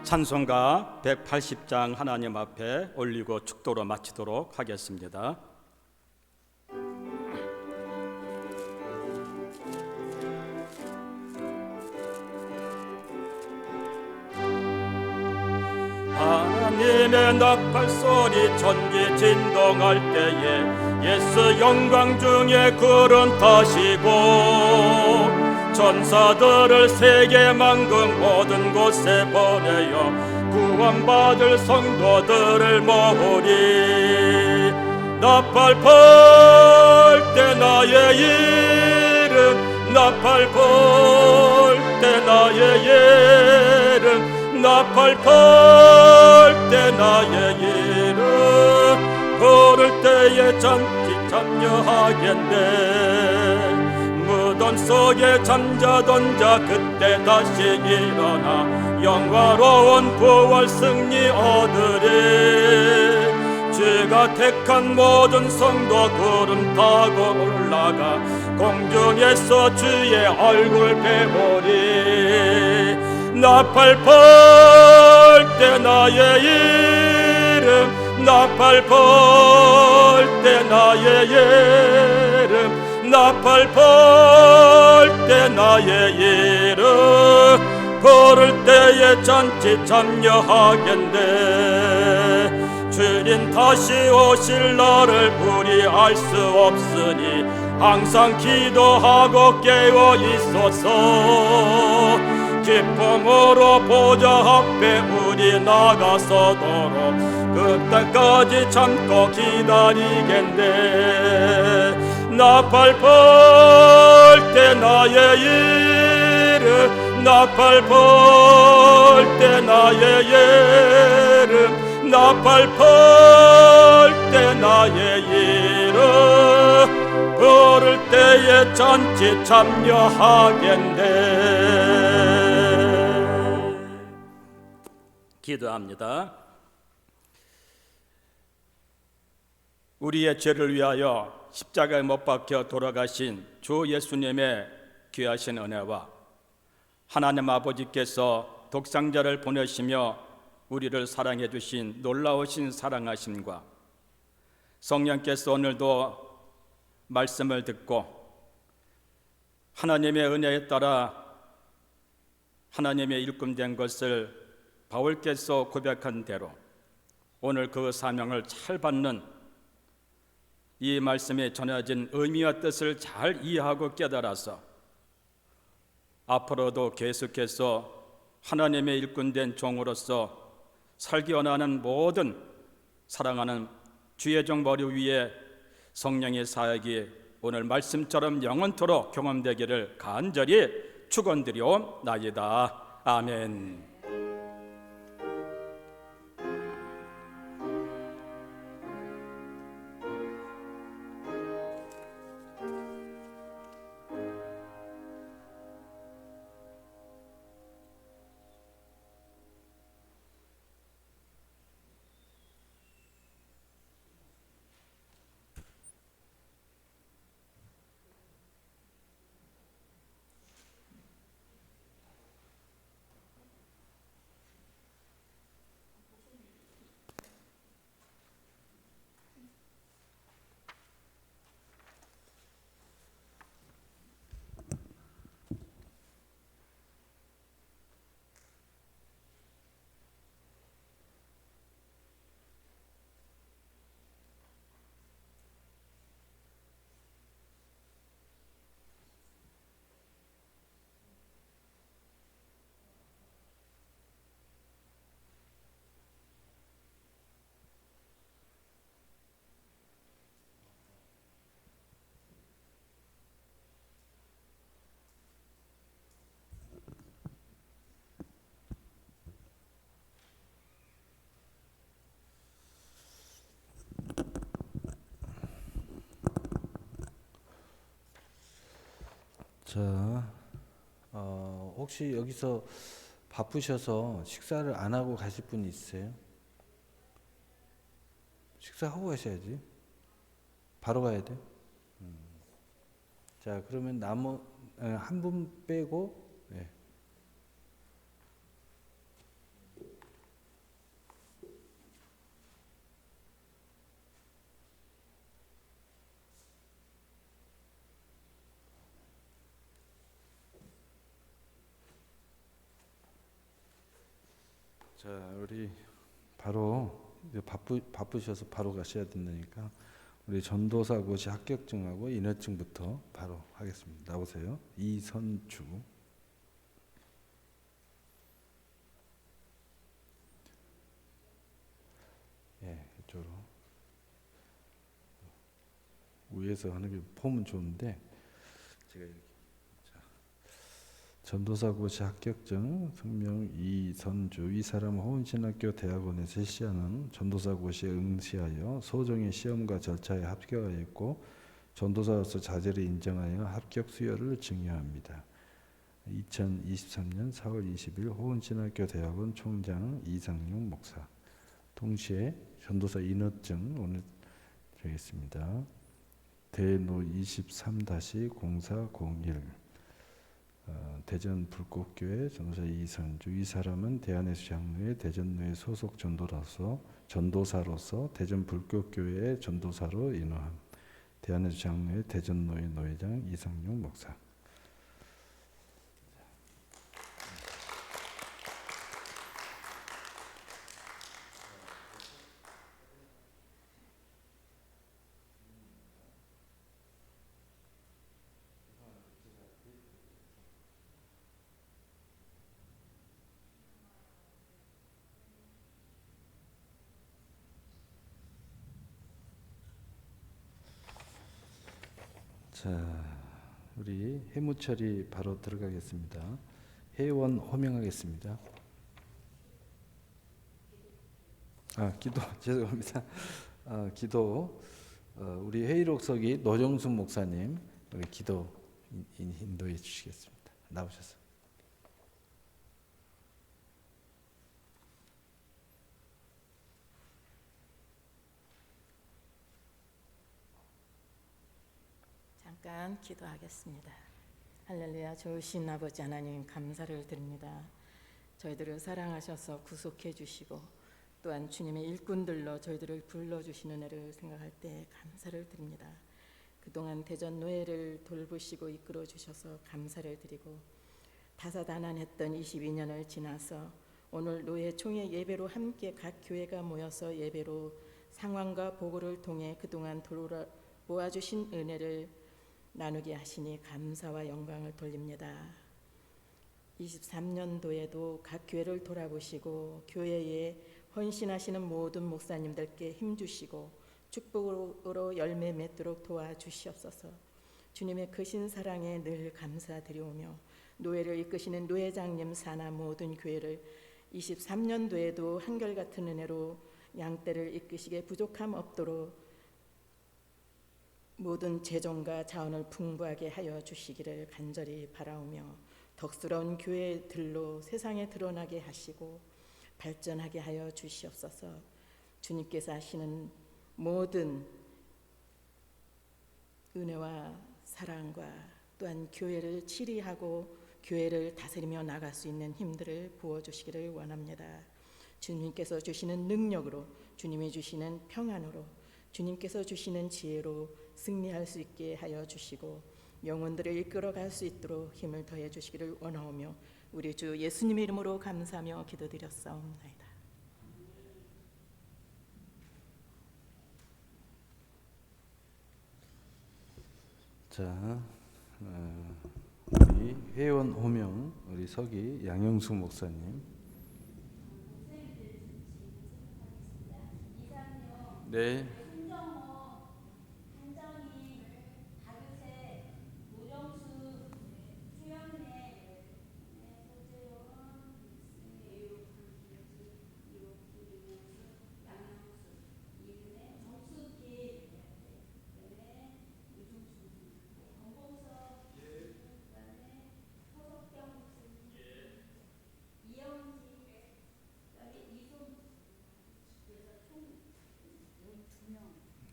찬송가 180장 하나님 앞에 올리고 축도로 마치도록 하겠습니다. 하나님의 나팔 소리 천지 진동할 때에 예수 영광 중에 구름 타시고 천사들을 세계 만국 모든 곳에 보내어 구원받을 성도들을 모으리. 나팔 불 때 나의 이름, 나팔 불 때 나의 이름, 나팔 불 때 나의 이름, 부를 때에 잔치 참여하겠네. 무덤 속에 잠자던 자 그때 다시 일어나 영화로운 부활 승리 얻으리. 주가 택한 모든 성도 구름 타고 올라가 공중에서 주의 얼굴 배우리. 나팔 불 때 나의 이름, 나팔 불 때 나의 이름, 나팔 불 때 나의 이름, 부를 때에 잔치 참여하겠네. 주님 다시 오실 날을 우리 알 수 없으니 항상 기도하고 깨어 있소서. 기쁨으로 보좌 앞에 우리 나가서도록 그때까지 참고 기다리겠네. 나팔 불 때 나의 이름, 나팔 불 때 나의 이름, 나팔 불 때 나의 이름, 부를 때에 잔치 참여하겠네. 기도합니다. 우리의 죄를 위하여 십자가에 못 박혀 돌아가신 주 예수님의 귀하신 은혜와 하나님 아버지께서 독생자를 보내시며 우리를 사랑해 주신 놀라우신 사랑하심과 성령께서 오늘도 말씀을 듣고 하나님의 은혜에 따라 하나님의 일꾼된 것을 바울께서 고백한 대로 오늘 그 사명을 잘 받는 이 말씀에 전해진 의미와 뜻을 잘 이해하고 깨달아서 앞으로도 계속해서 하나님의 일꾼된 종으로서 살기 원하는 모든 사랑하는 주의 종 머리 위에 성령의 사역이 오늘 말씀처럼 영원토록 경험되기를 간절히 축원드리옵나이다. 아멘. 자, 혹시 여기서 바쁘셔서 식사를 안 하고 가실 분 있으세요? 식사하고 가셔야지. 바로 가야 돼. 자, 그러면 한 분 빼고, 네. 자, 우리 바로 이제 바쁘셔서 바로 가셔야 된다니까 우리 전도사 고시 합격증하고 인허증부터 바로 하겠습니다. 나오세요. 이선주. 예, 이쪽으로. 위에서 하는 게 폼은 좋은데 제가 이렇게. 전도사 고시 합격증 성명 이선주. 이 사람은 호은신학교 대학원에서 실시하는 전도사 고시에 응시하여 소정의 시험과 절차에 합격하였고 전도사로서 자질을 인정하여 합격 수여를 증여합니다. 2023년 4월 20일 호은신학교 대학원 총장 이상용 목사. 동시에 전도사 인허증 오늘 드리겠습니다. 대노 23-0401 대전 불꽃교회 전도사 이선주. 이 사람은 대한예수 장로회 대전로회 소속 전도사로서 대전 불꽃교회의 전도사로 인허함. 대한예수 장로회 대전로회 노회장 이상용 목사. 자, 우리 해무처리 바로 들어가겠습니다. 회원 호명하겠습니다. 기도 죄송합니다. 기도 우리 회의록서기 노정순 목사님 우리 기도 인도해 주시겠습니다. 나오셔서. 잠깐 기도하겠습니다. 할렐루야. 좋으신 아버지 하나님 감사를 드립니다. 저희들을 사랑하셔서 구속해 주시고 또한 주님의 일꾼들로 저희들을 불러주시는 애를 생각할 때 감사를 드립니다. 그동안 대전 노예를 돌보시고 이끌어 주셔서 감사를 드리고 다사다난했던 22년을 지나서 오늘 노예 총회 예배로 함께 각 교회가 모여서 예배로 상황과 보고를 통해 그동안 모아주신 은혜를 나누게 하시니 감사와 영광을 돌립니다. 23년도에도 각 교회를 돌아보시고 교회에 헌신하시는 모든 목사님들께 힘주시고 축복으로 열매 맺도록 도와주시옵소서. 주님의 크신 사랑에 늘 감사드리오며 노예를 이끄시는 노회장님 산하 모든 교회를 23년도에도 한결같은 은혜로 양떼를 이끄시기에 부족함 없도록 모든 재정과 자원을 풍부하게 하여 주시기를 간절히 바라오며 덕스러운 교회들로 세상에 드러나게 하시고 발전하게 하여 주시옵소서. 주님께서 하시는 모든 은혜와 사랑과 또한 교회를 치리하고 교회를 다스리며 나갈 수 있는 힘들을 부어주시기를 원합니다. 주님께서 주시는 능력으로, 주님이 주시는 평안으로, 주님께서 주시는 지혜로 승리할 수 있게 하여 주시고 영혼들을 이끌어갈 수 있도록 힘을 더해 주시기를 원하오며 우리 주 예수님의 이름으로 감사하며 기도드렸사옵나이다. 자, 우리 회원 호명 우리 서기 양영수 목사님. 네.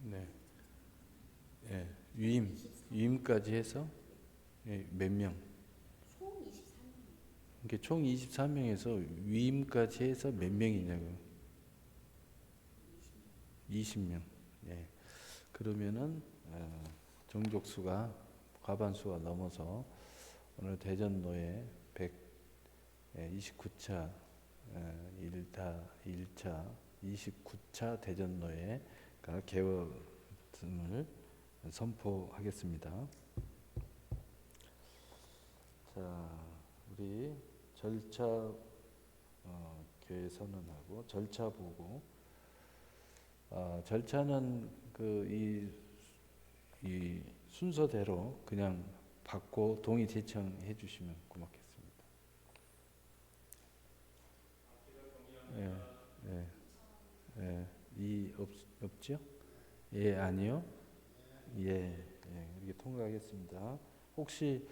네. 예, 위임까지 해서 몇 명? 총 23명에서 위임까지 해서 몇 명이냐고. 20명. 예. 그러면은 정족수가 과반수가 넘어서 오늘 대전노회 129차 1차 29차 대전노예가 개원을 선포하겠습니다. 자, 우리 절차 교회 선언하고 절차 보고, 절차는 이 순서대로 그냥 받고 동의 제청해 주시면 고맙겠습니다. 없죠? 예, 아니요? 예, 이렇게 통과하겠습니다. 혹시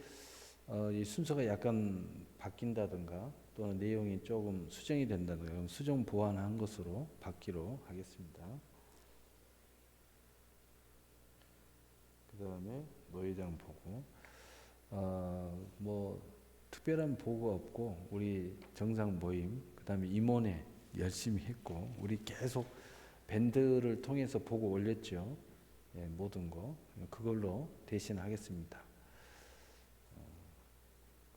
이 순서가 약간 바뀐다든가 또는 내용이 조금 수정이 된다든가 그럼 수정 보완한 것으로 받기로 하겠습니다. 그 다음에 노회장 보고, 뭐 특별한 보고 없고 우리 정상 모임, 그 다음에 임원회 열심히 했고 우리 계속 밴드를 통해서 보고 올렸죠. 예, 모든 거 그걸로 대신하겠습니다.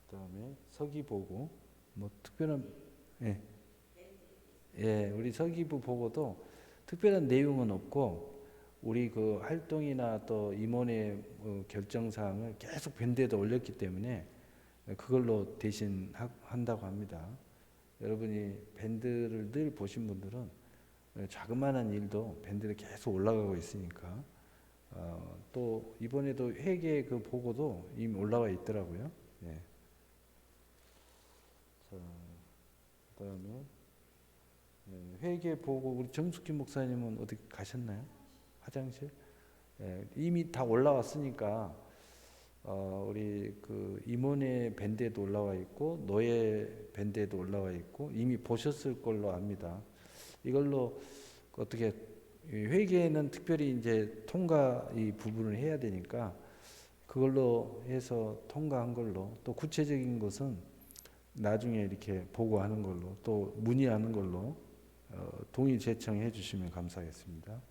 그 다음에 서기 보고 뭐 특별한 우리 서기부 보고도 특별한 내용은 없고 우리 그 활동이나 또 임원회 결정 사항을 계속 밴드에다 올렸기 때문에 그걸로 대신 한다고 합니다. 여러분이 밴드를 늘 보신 분들은 자그마한 일도 밴드에 계속 올라가고 있으니까 또 이번에도 회계 그 보고도 이미 올라와 있더라고요. 예. 자, 그다음에 회계 보고 우리 정숙기 목사님은 어디 가셨나요? 화장실? 예, 이미 다 올라왔으니까 우리 그 임원회 밴드에도 올라와 있고 노예 밴드에도 올라와 있고 이미 보셨을 걸로 압니다. 이걸로 어떻게 회계는 특별히 이제 통과 이 부분을 해야 되니까 그걸로 해서 통과한 걸로, 또 구체적인 것은 나중에 이렇게 보고하는 걸로, 또 문의하는 걸로 동의 제청해 주시면 감사하겠습니다.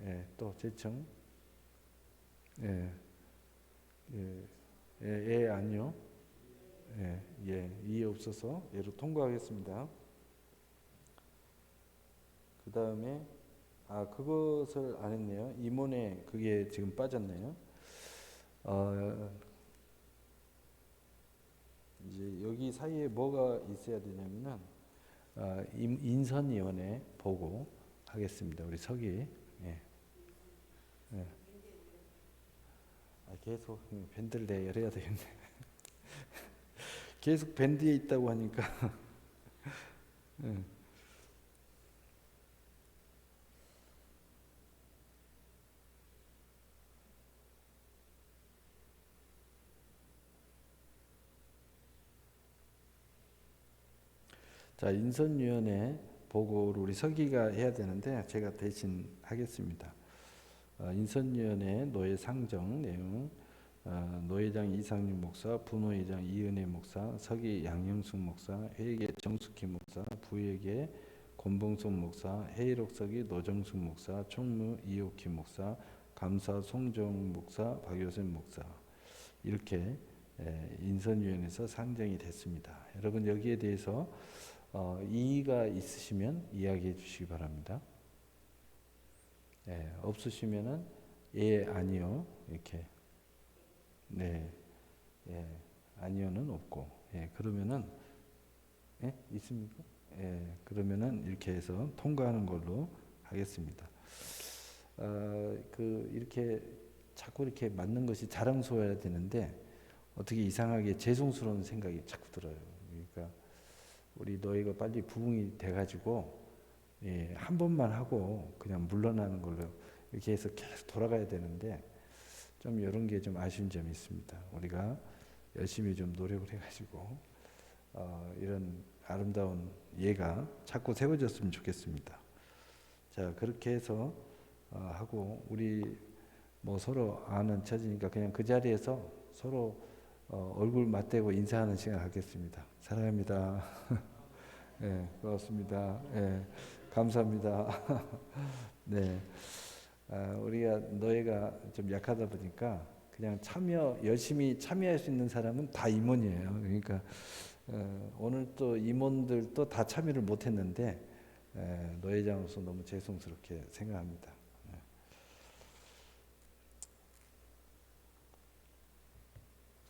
예, 또 제청. 아니요. 이해 없어서 얘로 통과하겠습니다. 그 다음에 그것을 안 했네요. 임원회 그게 지금 빠졌네요. 이제 여기 사이에 뭐가 있어야 되냐면은 인선위원회 보고 하겠습니다. 우리 서기. 계속 밴드를 내야 되겠네. 계속 밴드에 있다고 하니까. 자, 인선위원회 보고를 우리 서기가 해야 되는데 제가 대신 하겠습니다. 인선위원회 노예 상정 내용, 노회장 이상윤 목사, 부노회장 이은혜 목사, 서기 양영숙 목사, 회계 정숙희 목사, 부회계 권봉선 목사, 회의록 서기 노정숙 목사, 총무 이옥희 목사, 감사 송정 목사, 박효선 목사, 이렇게 인선위원회에서 상정이 됐습니다. 여러분 여기에 대해서 이의가 있으시면 이야기해 주시기 바랍니다. 없으시면은 아니요 이렇게 아니요는 없고 그러면은 있습니까? 그러면은 이렇게 해서 통과하는 걸로 하겠습니다. 이렇게 자꾸 이렇게 맞는 것이 자랑스러워야 되는데 어떻게 이상하게 죄송스러운 생각이 자꾸 들어요. 그러니까 우리 너희가 빨리 부흥이 돼가지고 한 번만 하고 그냥 물러나는 걸로 이렇게 해서 계속 돌아가야 되는데 좀 이런 게 좀 아쉬운 점이 있습니다. 우리가 열심히 좀 노력을 해가지고 이런 아름다운 예가 자꾸 세워졌으면 좋겠습니다. 자, 그렇게 해서 하고 우리 뭐 서로 아는 처지니까 그냥 그 자리에서 서로 얼굴 맞대고 인사하는 시간 갖겠습니다. 사랑합니다. 고맙습니다. 감사합니다. 우리가 노예가 좀 약하다 보니까 그냥 열심히 참여할 수 있는 사람은 다 임원이에요. 그러니까 오늘 또 임원들도 다 참여를 못했는데 노회장으로서 너무 죄송스럽게 생각합니다.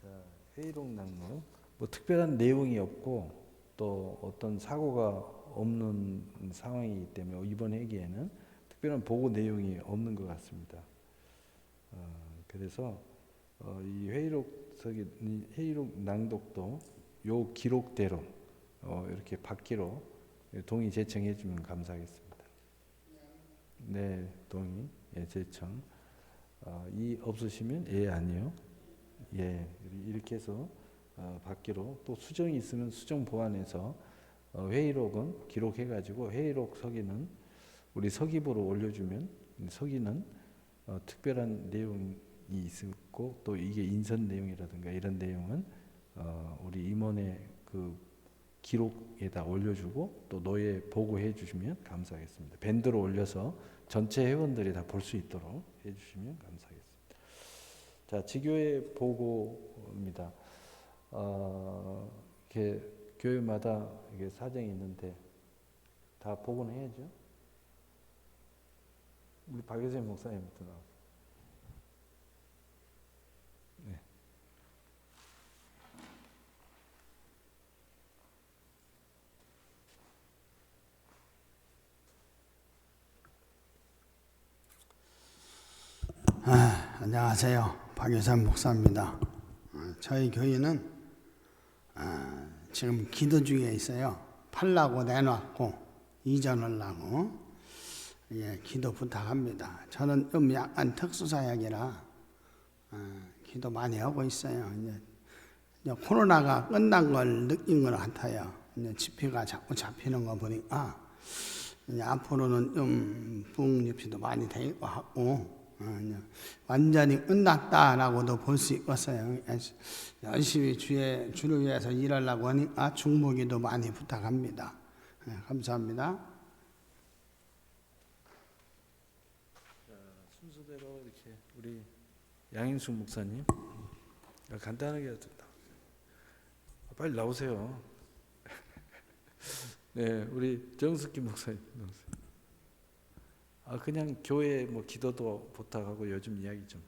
자, 회의록 낭록 뭐 특별한 내용이 없고 또 어떤 사고가 없는 상황이기 때문에 이번 회기에는 특별한 보고 내용이 없는 것 같습니다. 그래서 이 회의록 낭독도 요 기록대로 이렇게 받기로 동의 제청해 주면 감사하겠습니다. 네, 동의 제청. 이 없으시면 예 아니요. 예, 이렇게 해서 받기로 또 수정이 있으면 수정 보완해서 회의록은 기록해 가지고 회의록 서기는 우리 서기부로 올려주면 서기는 특별한 내용이 있고 또 이게 인선 내용이라든가 이런 내용은 우리 임원의 그 기록에다 올려주고 또 노예 보고해 주시면 감사하겠습니다. 밴드로 올려서 전체 회원들이 다 볼 수 있도록 해주시면 감사하겠습니다. 자, 지교회 보고입니다. 이렇게 교회마다 이게 사정이 있는데 다 보고는 해야죠. 우리 박여세 목사님부터 나오세요. 네. 안녕하세요. 박여산 목사입니다. 저희 교회는 지금 기도 중에 있어요. 팔라고 내놨고 이전하려고 기도 부탁합니다. 저는 좀 약간 특수사역이라 기도 많이 하고 있어요. 이제 코로나가 끝난 걸 느낀 것 같아요. 이제 집회가 자꾸 잡히는 거 보니까 이제 앞으로는 좀 부흥집회도 많이 될 것 같고 완전히 끝났다라고도 볼 수 있겠어요. 열심히 주를 위해서 일하려고 하니까 중보기도 많이 부탁합니다. 감사합니다. 순서대로 이렇게 우리 양인숙 목사님 간단하게 빨리 나오세요. 네, 우리 정숙기 목사님 나오세요. 그냥 교회 뭐 기도도 부탁하고 요즘 이야기 좀.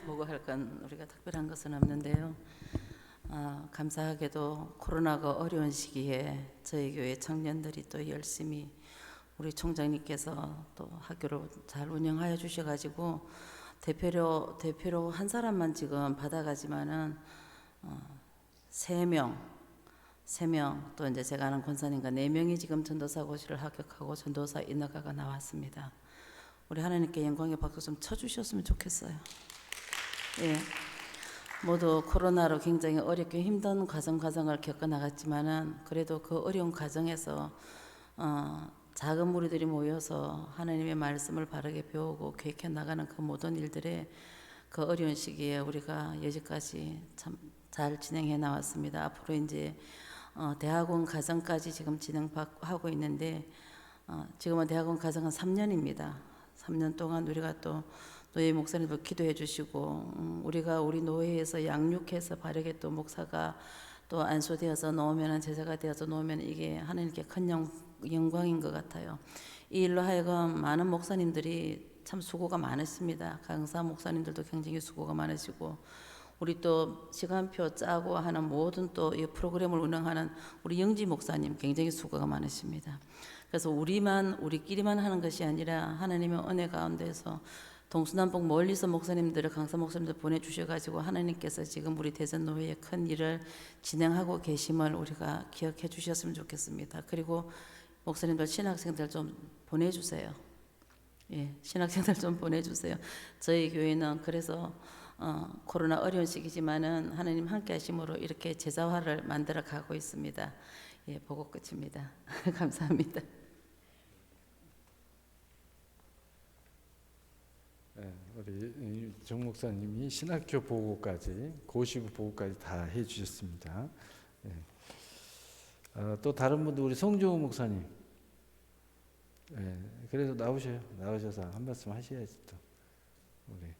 보고할 건 우리가 특별한 것은 없는데요. 감사하게도 코로나가 어려운 시기에 저희 교회 청년들이 또 열심히 우리 총장님께서 또 학교를 잘 운영하여 주셔가지고 대표로 한 사람만 지금 받아가지만은 3명 또 이제 제가 아는 권사님과 4명이 지금 전도사 고시를 합격하고 전도사 인허가가 나왔습니다. 우리 하나님께 영광의 박수 좀 쳐주셨으면 좋겠어요. 예, 모두 코로나로 굉장히 어렵게 힘든 과정을 겪어 나갔지만은 그래도 그 어려운 과정에서 작은 무리들이 모여서 하나님의 말씀을 바르게 배우고 계획해 나가는 그 모든 일들에 그 어려운 시기에 우리가 여기까지 참 잘 진행해 나왔습니다. 앞으로 이제 대학원 과정까지 지금 진행하고 있는데 지금은 대학원 과정은 3년입니다. 3년 동안 우리가 또 노예 목사님도 기도해 주시고 우리가 우리 노예에서 양육해서 바르게 또 목사가 또 안수되어서 놓으면 제자가 되어서 놓으면 이게 하나님께 큰 영광인 것 같아요. 이 일로 하여금 많은 목사님들이 참 수고가 많으십니다. 강사 목사님들도 굉장히 수고가 많으시고 우리 또 시간표 짜고 하는 모든 또 이 프로그램을 운영하는 우리 영지 목사님 굉장히 수고가 많으십니다. 그래서 우리끼리만 하는 것이 아니라 하나님의 은혜 가운데서 동서남북 멀리서 목사님들을 강사 목사님들 보내주셔가지고 하나님께서 지금 우리 대전노회의 큰 일을 진행하고 계심을 우리가 기억해 주셨으면 좋겠습니다. 그리고 목사님들 신학생들 좀 보내주세요. 예, 신학생들 좀 보내주세요. 저희 교회는 그래서 코로나 어려운 시기지만은 하나님 함께 하심으로 이렇게 제자화를 만들어 가고 있습니다. 예, 보고 끝입니다. 감사합니다. 네, 우리 정 목사님이 신학교 보고까지 고시부 보고까지 다 해주셨습니다. 네. 또 다른 분들 우리 송종우 목사님. 예, 그래서 나오셔요. 나오셔서 한 말씀 하셔야지 또 우리.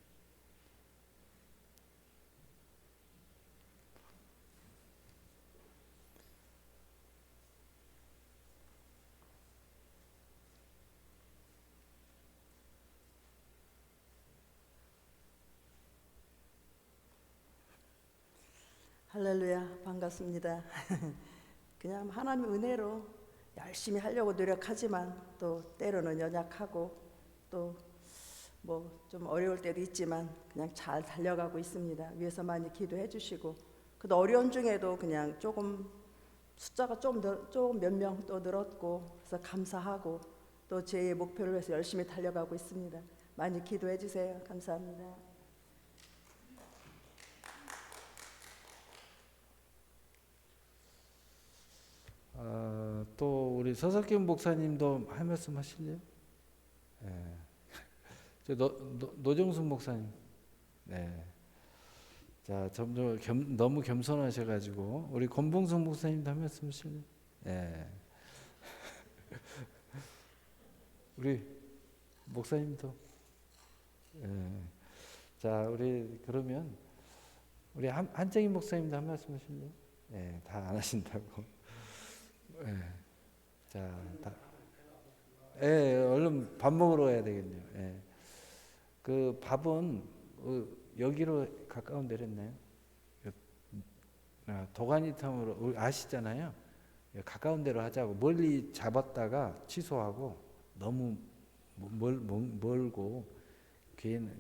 할렐루야, 반갑습니다. 그냥 하나님 은혜로 열심히 하려고 노력하지만 또 때로는 연약하고 또 뭐 좀 어려울 때도 있지만 그냥 잘 달려가고 있습니다. 위에서 많이 기도해 주시고, 그래도 어려운 중에도 그냥 조금 숫자가 좀 몇 명 또 늘었고, 그래서 감사하고 또 제 목표를 위해서 열심히 달려가고 있습니다. 많이 기도해 주세요. 감사합니다. 또 우리 서석경 목사님도 할 말씀 하실래요? 예. 노정순 목사님. 네. 자, 점점 너무 겸손하셔가지고 우리 권봉성 목사님도 한 말씀 하실래요? 예. 우리 목사님도. 예. 자, 우리 그러면 우리 한정희 목사님도 한 말씀 하실래요? 예, 다 안 하신다고. 예. 자, 얼른 밥 먹으러 가야 되겠네요. 예. 그 밥은 여기로 가까운 데로 했나요? 도가니탕으로 아시잖아요. 가까운 데로 하자고. 멀리 잡았다가 취소하고 너무 멀고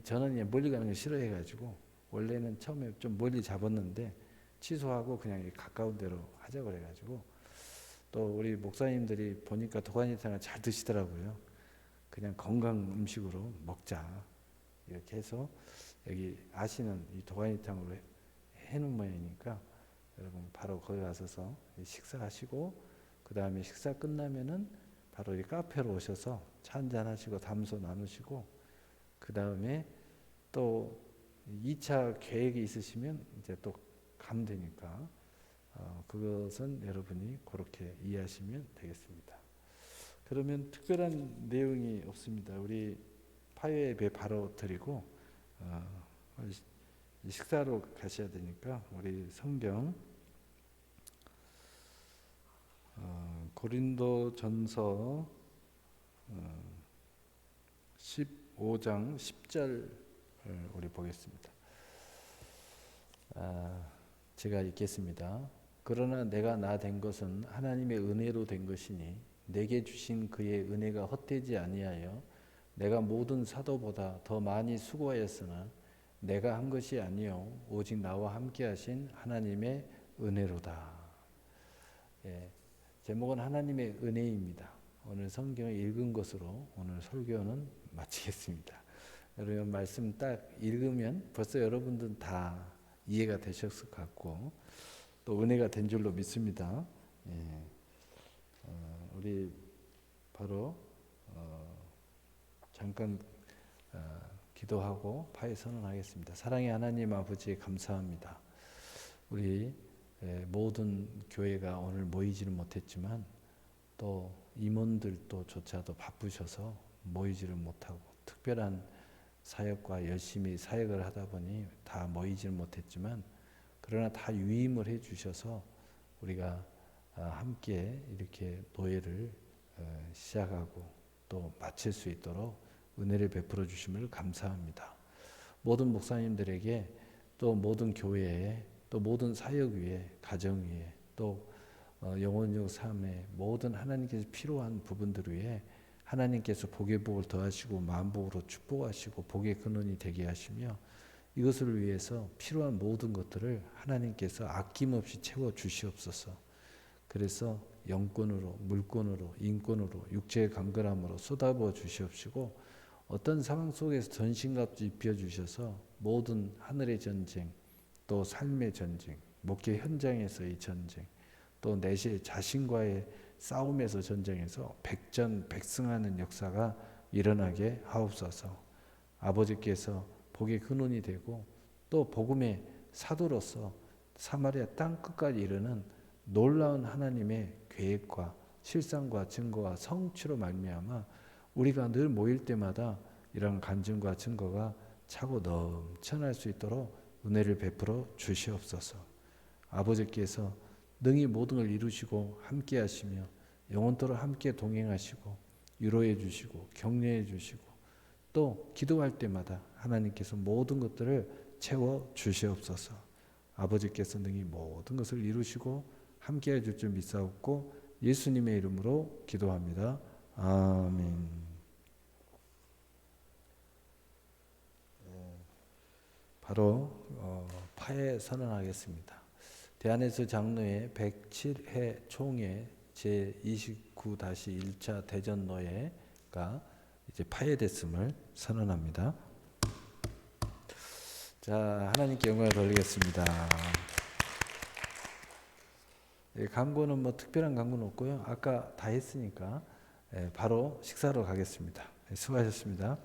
저는 멀리 가는 걸 싫어해가지고 원래는 처음에 좀 멀리 잡았는데 취소하고 그냥 가까운 데로 하자고 그래가지고 또 우리 목사님들이 보니까 도가니탕을 잘 드시더라고요. 그냥 건강 음식으로 먹자 이렇게 해서 여기 아시는 이 도가니탕으로 해놓은 모양이니까 여러분 바로 거기 가셔서 식사하시고 그 다음에 식사 끝나면은 바로 이 카페로 오셔서 차 한잔 하시고 담소 나누시고 그 다음에 또 2차 계획이 있으시면 이제 또 가면 되니까 그것은 여러분이 그렇게 이해하시면 되겠습니다. 그러면 특별한 내용이 없습니다. 우리 파회 예배 바로 드리고 식사로 가셔야 되니까 우리 성경 고린도전서 15장 10절 우리 보겠습니다. 제가 읽겠습니다. 그러나 내가 나 된 것은 하나님의 은혜로 된 것이니 내게 주신 그의 은혜가 헛되지 아니하여 내가 모든 사도보다 더 많이 수고하였으나 내가 한 것이 아니요 오직 나와 함께 하신 하나님의 은혜로다. 예, 제목은 하나님의 은혜입니다. 오늘 성경을 읽은 것으로 오늘 설교는 마치겠습니다. 여러분 말씀 딱 읽으면 벌써 여러분들은 다 이해가 되셨을 것 같고 또 은혜가 된 줄로 믿습니다. 예. 우리 바로 잠깐 기도하고 파회 선언하겠습니다. 사랑의 하나님 아버지 감사합니다. 우리 모든 교회가 오늘 모이지는 못했지만 또 임원들조차도 바쁘셔서 모이지를 못하고 특별한 사역과 열심히 사역을 하다 보니 다 모이지는 못했지만 그러나 다 유임을 해 주셔서 우리가 함께 이렇게 노예를 시작하고 또 마칠 수 있도록 은혜를 베풀어 주심을 감사합니다. 모든 목사님들에게 또 모든 교회에 또 모든 사역 위에 가정 위에 또 영혼적 삶에 모든 하나님께서 필요한 부분들 위에 하나님께서 복의 복을 더하시고 만복으로 축복하시고 복의 근원이 되게 하시며 이것을 위해서 필요한 모든 것들을 하나님께서 아낌없이 채워 주시옵소서. 그래서 영권으로 물권으로 인권으로 육체의 강건함으로 쏟아부어 주시옵시고 어떤 상황 속에서 전신갑주 입혀주셔서 모든 하늘의 전쟁 또 삶의 전쟁 목회 현장에서의 전쟁 또 내 자신과의 싸움에서 전쟁에서 백전백승하는 역사가 일어나게 하옵소서. 아버지께서 복의 근원이 되고 또 복음의 사도로서 사마리아 땅 끝까지 이르는 놀라운 하나님의 계획과 실상과 증거와 성취로 말미암아 우리가 늘 모일 때마다 이런 간증과 증거가 차고 넘쳐날 수 있도록 은혜를 베풀어 주시옵소서. 아버지께서 능히 모든 걸 이루시고 함께 하시며 영원토록 함께 동행하시고 위로해 주시고 격려해 주시고 또 기도할 때마다 하나님께서 모든 것들을 채워 주시옵소서. 아버지께서 능히 모든 것을 이루시고 함께 해 줄 줄 믿사옵고 예수님의 이름으로 기도합니다. 아멘. 바로 파에 선언하겠습니다. 대한예수 장로회 107회 총회 제29-1차 대전노회가 이제 파회됐음을 선언합니다. 자, 하나님께 영광을 돌리겠습니다. 광고는 뭐 특별한 광고는 없고요. 아까 다 했으니까 바로 식사로 가겠습니다. 수고하셨습니다.